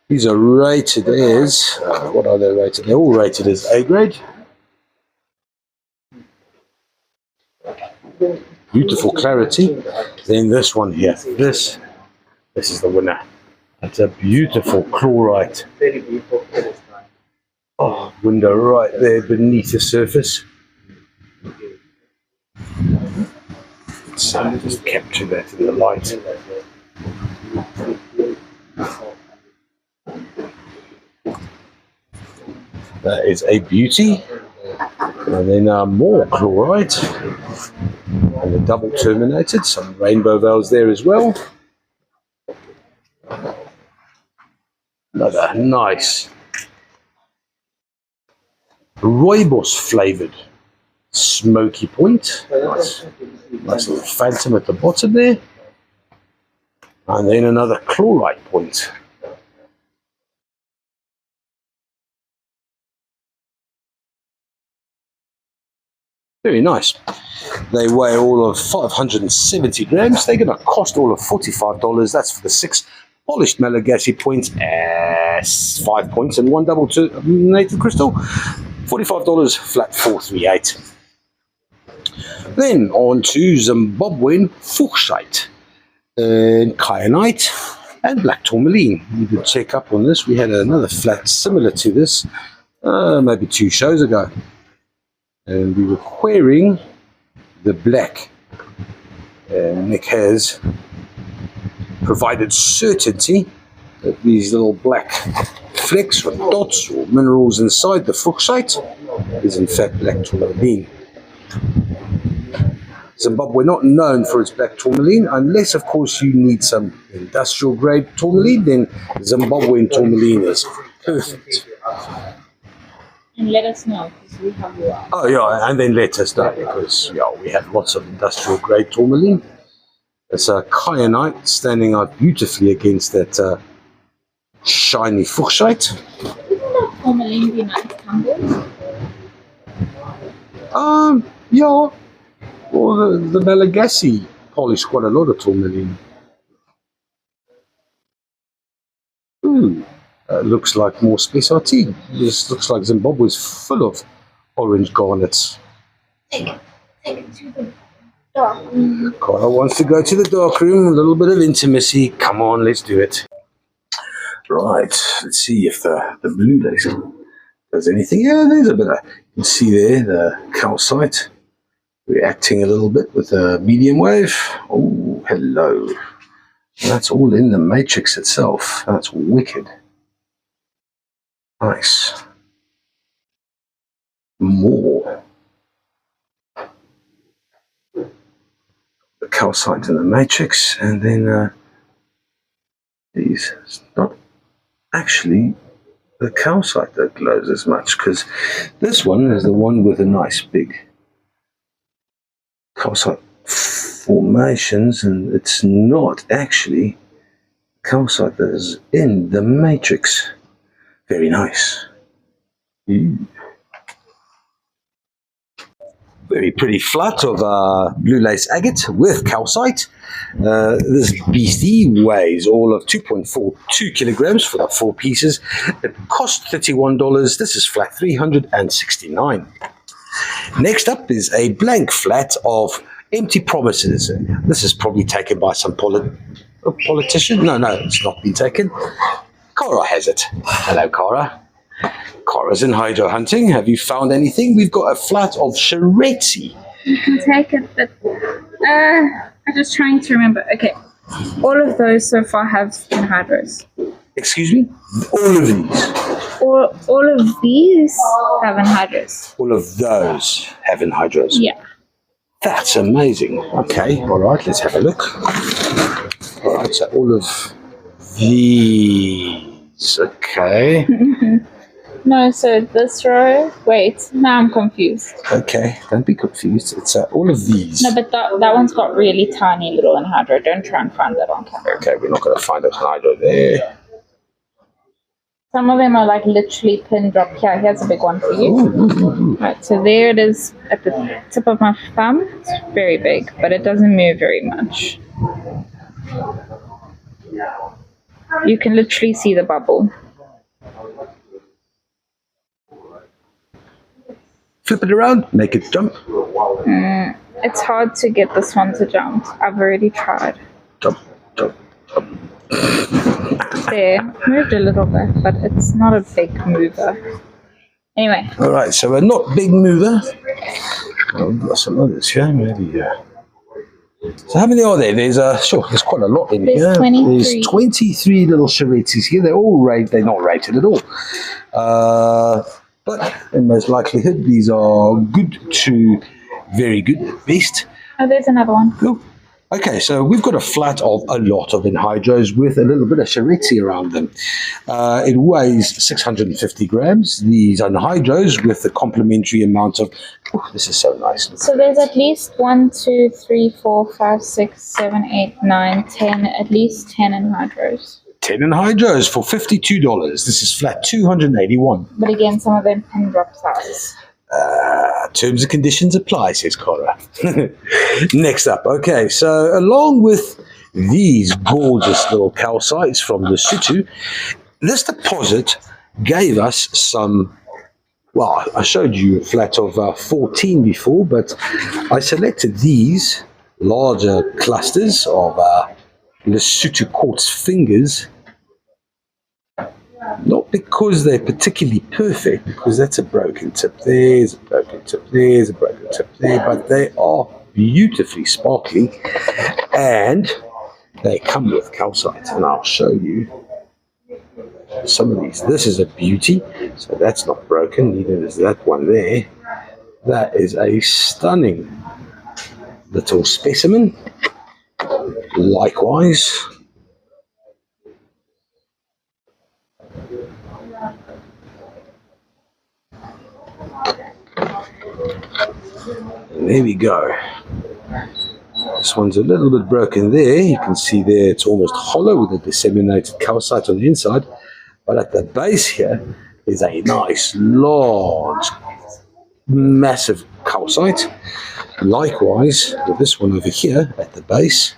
These are rated as, what are they rated? They're all rated as A grade. Beautiful clarity. Then this one here, this is the winner. That's a beautiful chlorite. Oh, window right there beneath the surface. So just capture that in the light. That is a beauty. And then more chlorite. And the double terminated, some rainbow veils there as well. Another nice rooibos flavoured smoky point. Nice little phantom at the bottom there. And then another chlorite point. Very nice. They weigh all of 570 grams. They're going to cost all of $45. That's for the 6 polished Malagasy points, 5 points and 1 double terminated crystal. $45 flat 438. Then on to Zimbabwean fuchsite and kyanite and black tourmaline. You could check up on this. We had another flat similar to this maybe 2 shows ago. And we were querying the black. Nick has provided certainty that these little black flecks or dots or minerals inside the fuchsite is in fact black tourmaline. Zimbabwe not known for its black tourmaline, unless of course you need some industrial grade tourmaline, then Zimbabwean tourmaline is perfect. And let us know, because we have your... Oh yeah, and then let us know, because yeah, we have lots of industrial grade tourmaline. It's a kyanite standing out beautifully against that shiny fuchsite. Isn't that tourmaline be nice tumble? Yeah. Well, the Malagasy polish quite a lot of tourmaline. Looks like more spessartine. This looks like Zimbabwe's full of orange garnets. Take it to the dark room. Carla wants to go to the dark room. A little bit of intimacy. Come on, let's do it. Right, let's see if the blue laser does anything. Yeah, there's a bit of, you can see there the calcite reacting a little bit with a medium wave. Oh, hello. That's all in the matrix itself. That's wicked. Nice. More. The calcite in the matrix, and then these. It's not actually the calcite that glows as much, because this one is the one with a nice big calcite formations, and it's not actually calcite that is in the matrix. Very nice. Very pretty flat of blue lace agate with calcite. This beastie weighs all of 2.42 kilograms for the 4 pieces. It cost $31. This is flat 369. Next up is a blank flat of empty promises. This is probably taken by some politician. No, it's not been taken. Cara has it. Hello, Cara. Cara's in hydro hunting. Have you found anything? We've got a flat of Sharetsi. You can take it, but I'm just trying to remember. Okay, all of those so far have anhydrous. Excuse me? All of these? All of these have anhydrous. All of those have anhydrous? Yeah. That's amazing. Okay, all right, let's have a look. All right, so all of these. Okay. No, so this row. Wait, now I'm confused. Okay, don't be confused. It's all of these. No, but that one's got really tiny little anhydro. Don't try and find that on camera. Okay, we're not going to find a hydro there. Some of them are like literally pin drop. Here, here's a big one for you. Ooh. Right, so there it is at the tip of my thumb. It's very big, but it doesn't move very much. You can literally see the bubble. Flip it around, make it jump. It's hard to get this one to jump. I've already tried. Jump, jump, jump. There, moved a little bit, but it's not a big mover. Anyway. All right, so a not big mover. Oh, we've got some others here, maybe. So how many are there? There's there's quite a lot in There's here. 23. There's 23 little Sharetsis here. They're all they're not rated at all. But in most likelihood, these are good to very good at best. Oh, there's another one. Cool. Okay, so we've got a flat of a lot of anhydros with a little bit of Sharetsi around them. It weighs 650 grams. These anhydros with the complementary amount of... Oh, this is so nice. So there's at least 1, 2, 3, 4, 5, 6, 7, 8, 9, 10, at least 10 anhydros. 10 anhydros for $52. This is flat 281. But again, some of them pin drop size. Terms and conditions apply, says Cora. Next up, okay, so along with these gorgeous little calcites from Lesotho, this deposit gave us some, well, I showed you a flat of 14 before, but I selected these larger clusters of Lesotho quartz fingers. Not because they're particularly perfect, because that's a broken tip, there's a broken tip, there's a broken tip there, but they are beautifully sparkly and they come with calcite, and I'll show you some of these. This is a beauty, so that's not broken, neither is that one there. That is a stunning little specimen. Likewise, and there we go. This one's a little bit broken there. You can see there it's almost hollow with a disseminated calcite on the inside. But at the base here is a nice, large, massive calcite. Likewise, with this one over here at the base,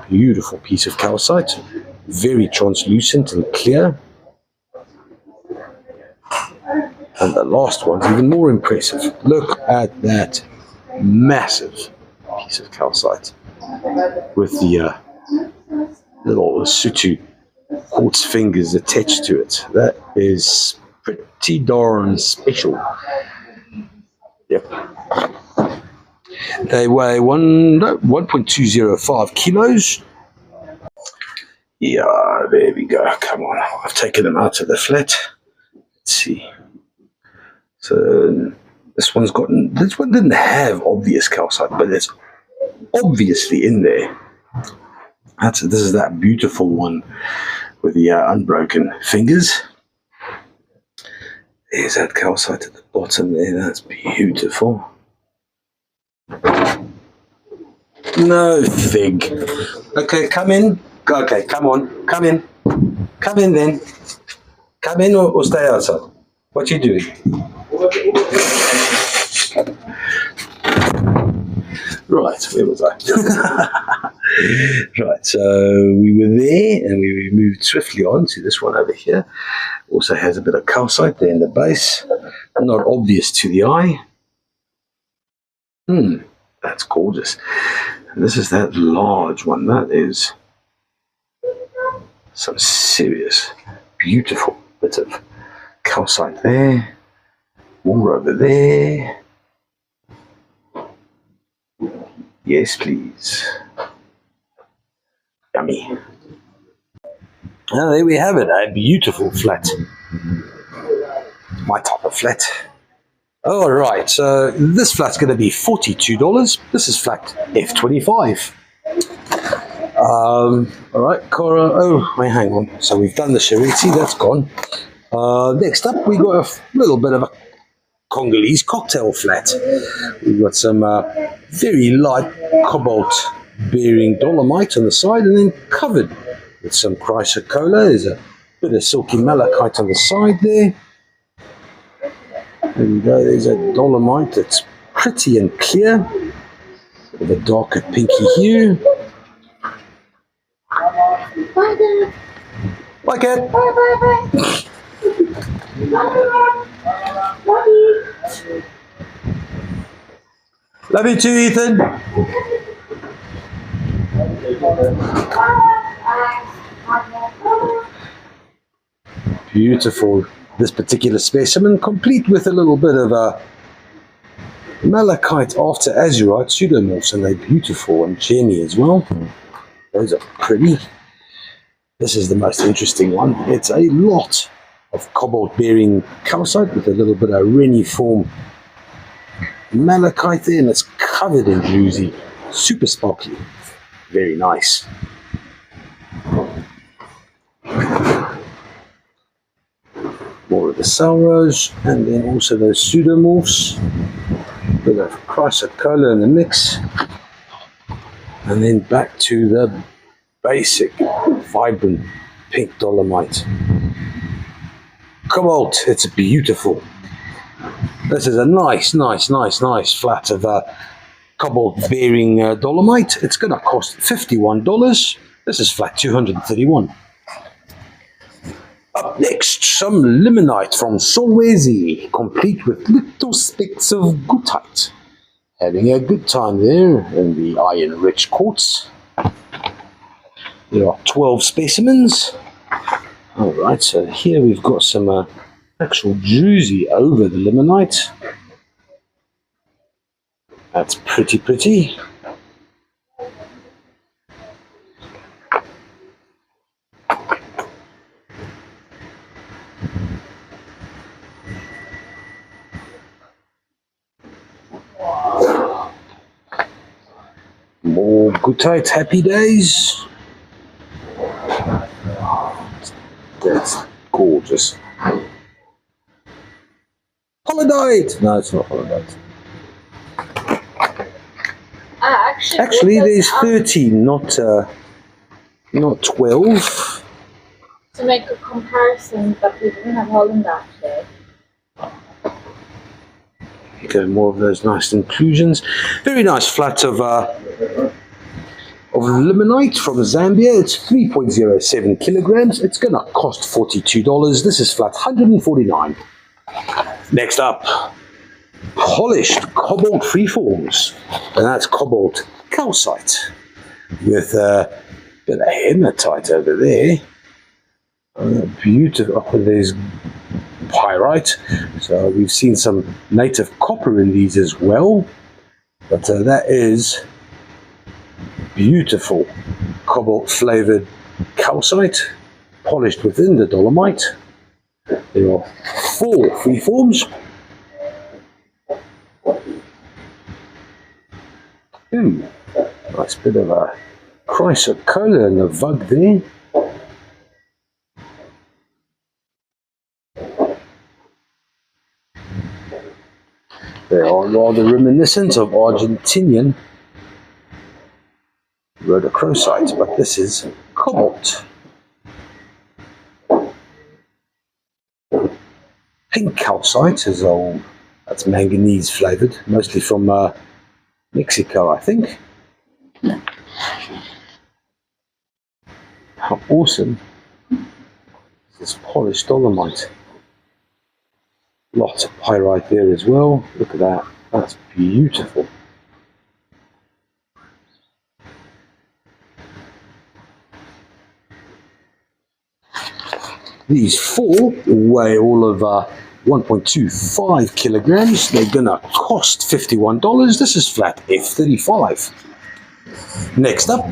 beautiful piece of calcite. Very translucent and clear. And the last one's even more impressive. Look at that massive piece of calcite with the little Lesotho quartz fingers attached to it. That is pretty darn special. Yep. They weigh 1.205 kilos. Yeah, there we go. Come on, I've taken them out of the flat. Let's see. So this one didn't have obvious calcite, but it's obviously in there. This is that beautiful one with the unbroken fingers. There's that calcite at the bottom there. That's beautiful. No fig. Okay, come in. Okay, come on. Come in. Come in then. Come in or stay outside. What you doing? Right, where was I? Right, so we were there and we moved swiftly on to this one over here. Also has a bit of calcite there in the base. Not obvious to the eye. That's gorgeous. And this is that large one. That is some serious, beautiful bit of calcite there. More over there. Yes, please. Yummy. Now there we have it, a beautiful flat. My type of flat. All right, so this flat's going to be $42. This is flat F25. All right, Cora. Oh, wait, hang on. So we've done the Shariti, that's gone. Next up, we got a little bit of a Congolese cocktail flat. We've got some very light cobalt-bearing dolomite on the side, and then covered with some chrysocolla. There's a bit of silky malachite on the side there. There we go. There's a dolomite that's pretty and clear, with a darker pinky hue. Bye, Dad. Bye, Cat. Bye, bye, bye. Love you. Love you too, Ethan. Beautiful. This particular specimen, complete with a little bit of malachite after azurite pseudomorphs, and they're beautiful and gemmy as well. Those are pretty. This is the most interesting one. It's a lot of cobalt-bearing calcite with a little bit of reniform malachite there, and it's covered in druzy, super sparkly. Very nice. More of the Salros, and then also those pseudomorphs. Bit of chrysocolla in the mix. And then back to the basic, vibrant pink dolomite. Cobalt, it's beautiful. This is a nice flat of cobalt-bearing dolomite. It's going to cost $51. This is flat 231. Up next, some limonite from Solwezi, complete with little specks of goethite. Having a good time there in the iron-rich quartz. There are 12 specimens. Alright, so here we've got some actual druzy over the limonite. That's pretty. More goethite, happy days. That's gorgeous. Holodite! No, it's not holodite. Actually, there's 13, not 12. To make a comparison, but we didn't have Holland today. You get more of those nice inclusions. Very nice flat of limonite from Zambia. It's 3.07 kilograms. It's going to cost $42. This is flat 149. Next up, polished cobalt freeforms, and that's cobalt calcite with a bit of hematite over there. Beautiful. Oh, there's pyrite. So we've seen some native copper in these as well. But that is beautiful cobalt flavoured calcite, polished within the dolomite. There are 4 freeforms. Nice bit of a chrysocolla and a vug there. They are rather reminiscent of Argentinian rhodochrosite, but this is cobalt. Pink calcite is old. That's manganese flavoured, mostly from Mexico, I think. How awesome is this polished dolomite? Lots of pyrite there as well. Look at that. That's beautiful. These 4 weigh all of 1.25 kilograms. They're gonna cost $51. This is flat F35. Next up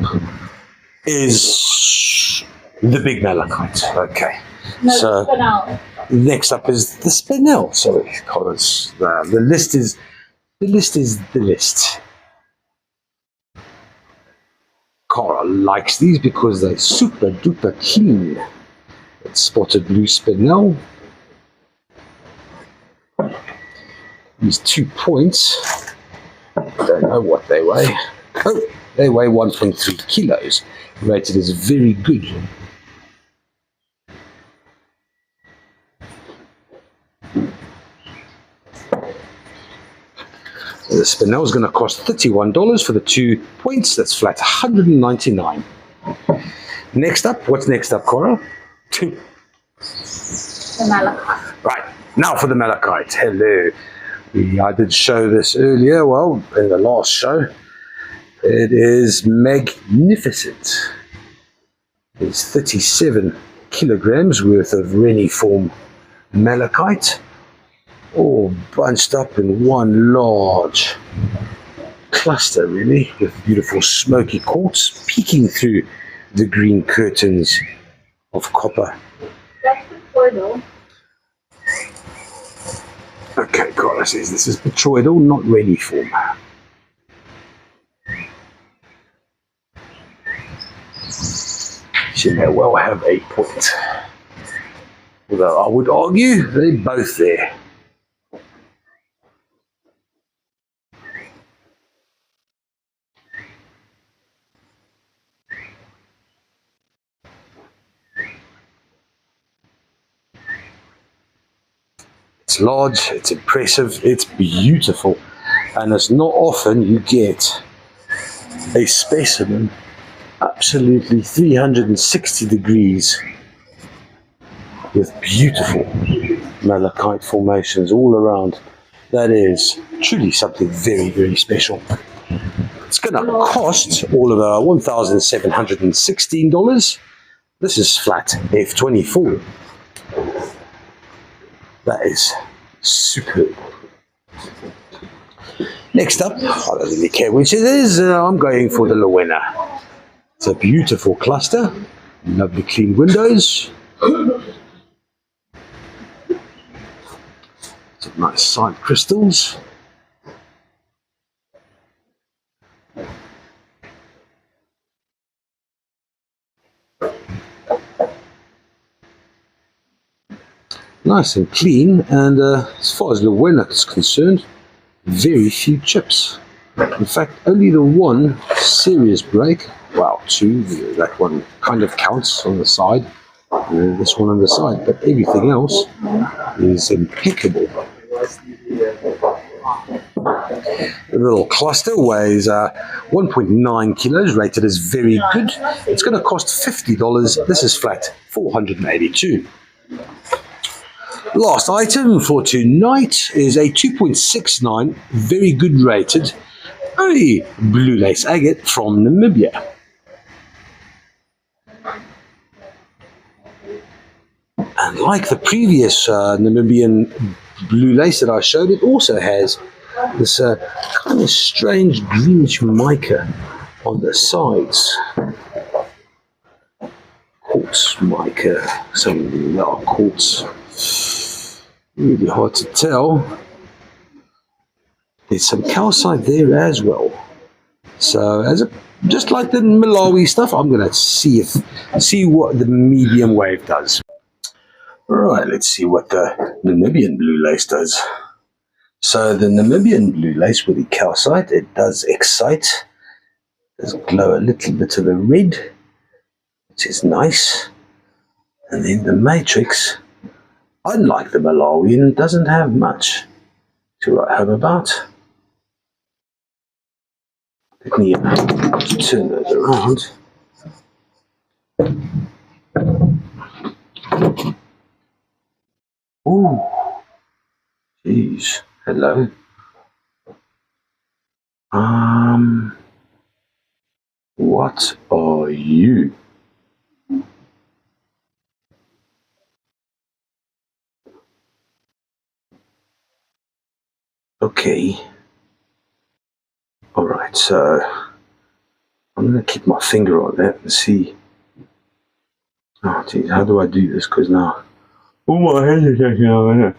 is the big malachite. Okay. So next up is the spinel. So because the list is the list. Cara likes these because they're super duper clean. It's spotted blue spinel. These 2 points, I don't know what they weigh. Oh, they weigh 1.3 kilos. Rated as very good. The spinel is going to cost $31 for the 2 points. That's flat $199. Next up, what's next up, Cora? The malachite. Right, now for the malachite. Hello. I did show this earlier, well, in the last show. It is magnificent. It's 37 kilograms worth of reniform malachite, all bunched up in one large cluster, really, with beautiful smoky quartz peeking through the green curtains of copper. That's the portal. Okay, Carla says this is petroidal, not reniform. She may well have a point. Although I would argue they're both there. It's large, it's impressive, it's beautiful, and it's not often you get a specimen absolutely 360 degrees with beautiful malachite formations all around. That is truly something very, very special. It's going to cost all of our $1,716. This is flat F24. That is superb. Next up, I don't really care which it is, I'm going for the Lowena. It's a beautiful cluster, lovely clean windows. Some nice side crystals. Nice and clean, and as far as Lowena is concerned, very few chips. In fact, only the one serious break. Wow, 2. That one kind of counts on the side. This one on the side, but everything else is impeccable. The little cluster weighs 1.9 kilos, rated as very good. It's going to cost $50. This is flat $482. Last item for tonight is a 2.69, very good rated, a blue lace agate from Namibia. And like the previous Namibian blue lace that I showed, it also has this kind of strange greenish mica on the sides. Quartz mica, some quartz. Really hard to tell. There's some calcite there as well. So just like the Malawi stuff, I'm gonna see what the medium wave does. Right, let's see what the Namibian blue lace does. So the Namibian blue lace with the calcite, it does excite. It does glow a little bit of a red, which is nice. And then the matrix, unlike the Malawian, doesn't have much to write home about. Let me turn those around. Ooh, jeez, hello. What are you? Okay. Alright, so I'm going to keep my finger on that and see. Oh, geez, how do I do this? Because now, oh, my head is shaking over here.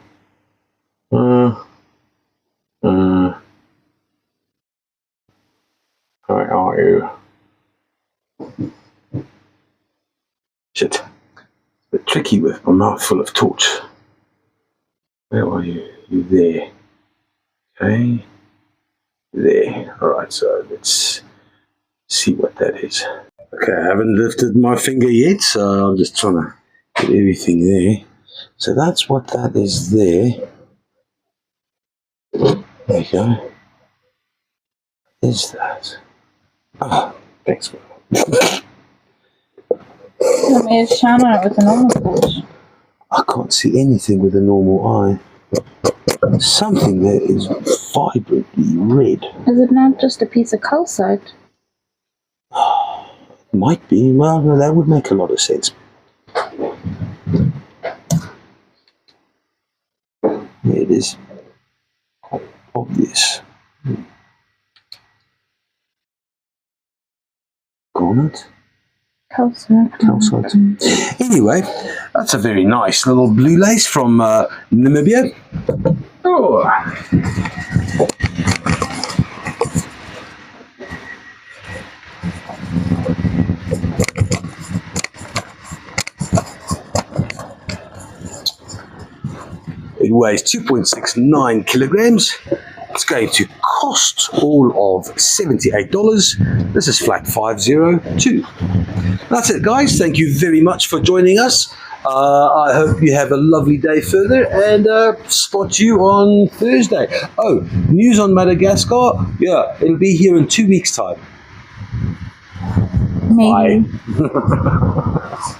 Where are you? Shit. It's a bit tricky with my mouth full of torch. Where are you? You there. Okay. There. Alright, so let's see what that is. Okay, I haven't lifted my finger yet, so I'm just trying to get everything there. So that's what that is there. There you go. What is that? Ah, thanks. You want me to shine on it with a normal torch? I can't see anything with a normal eye. Something that is vibrantly red. Is it not just a piece of calcite? Might be. Well, no, that would make a lot of sense. Yeah, it is obvious. Garnet? Calcite. Calcite. Anyway, that's a very nice little blue lace from Namibia. Oh. It weighs 2.69 kilograms. It's going to cost all of $78. This is flat 502. That's it, guys. Thank you very much for joining us. I hope you have a lovely day further, and spot you on Thursday. Oh, news on Madagascar? Yeah, it'll be here in 2 weeks' time. Maybe. Bye.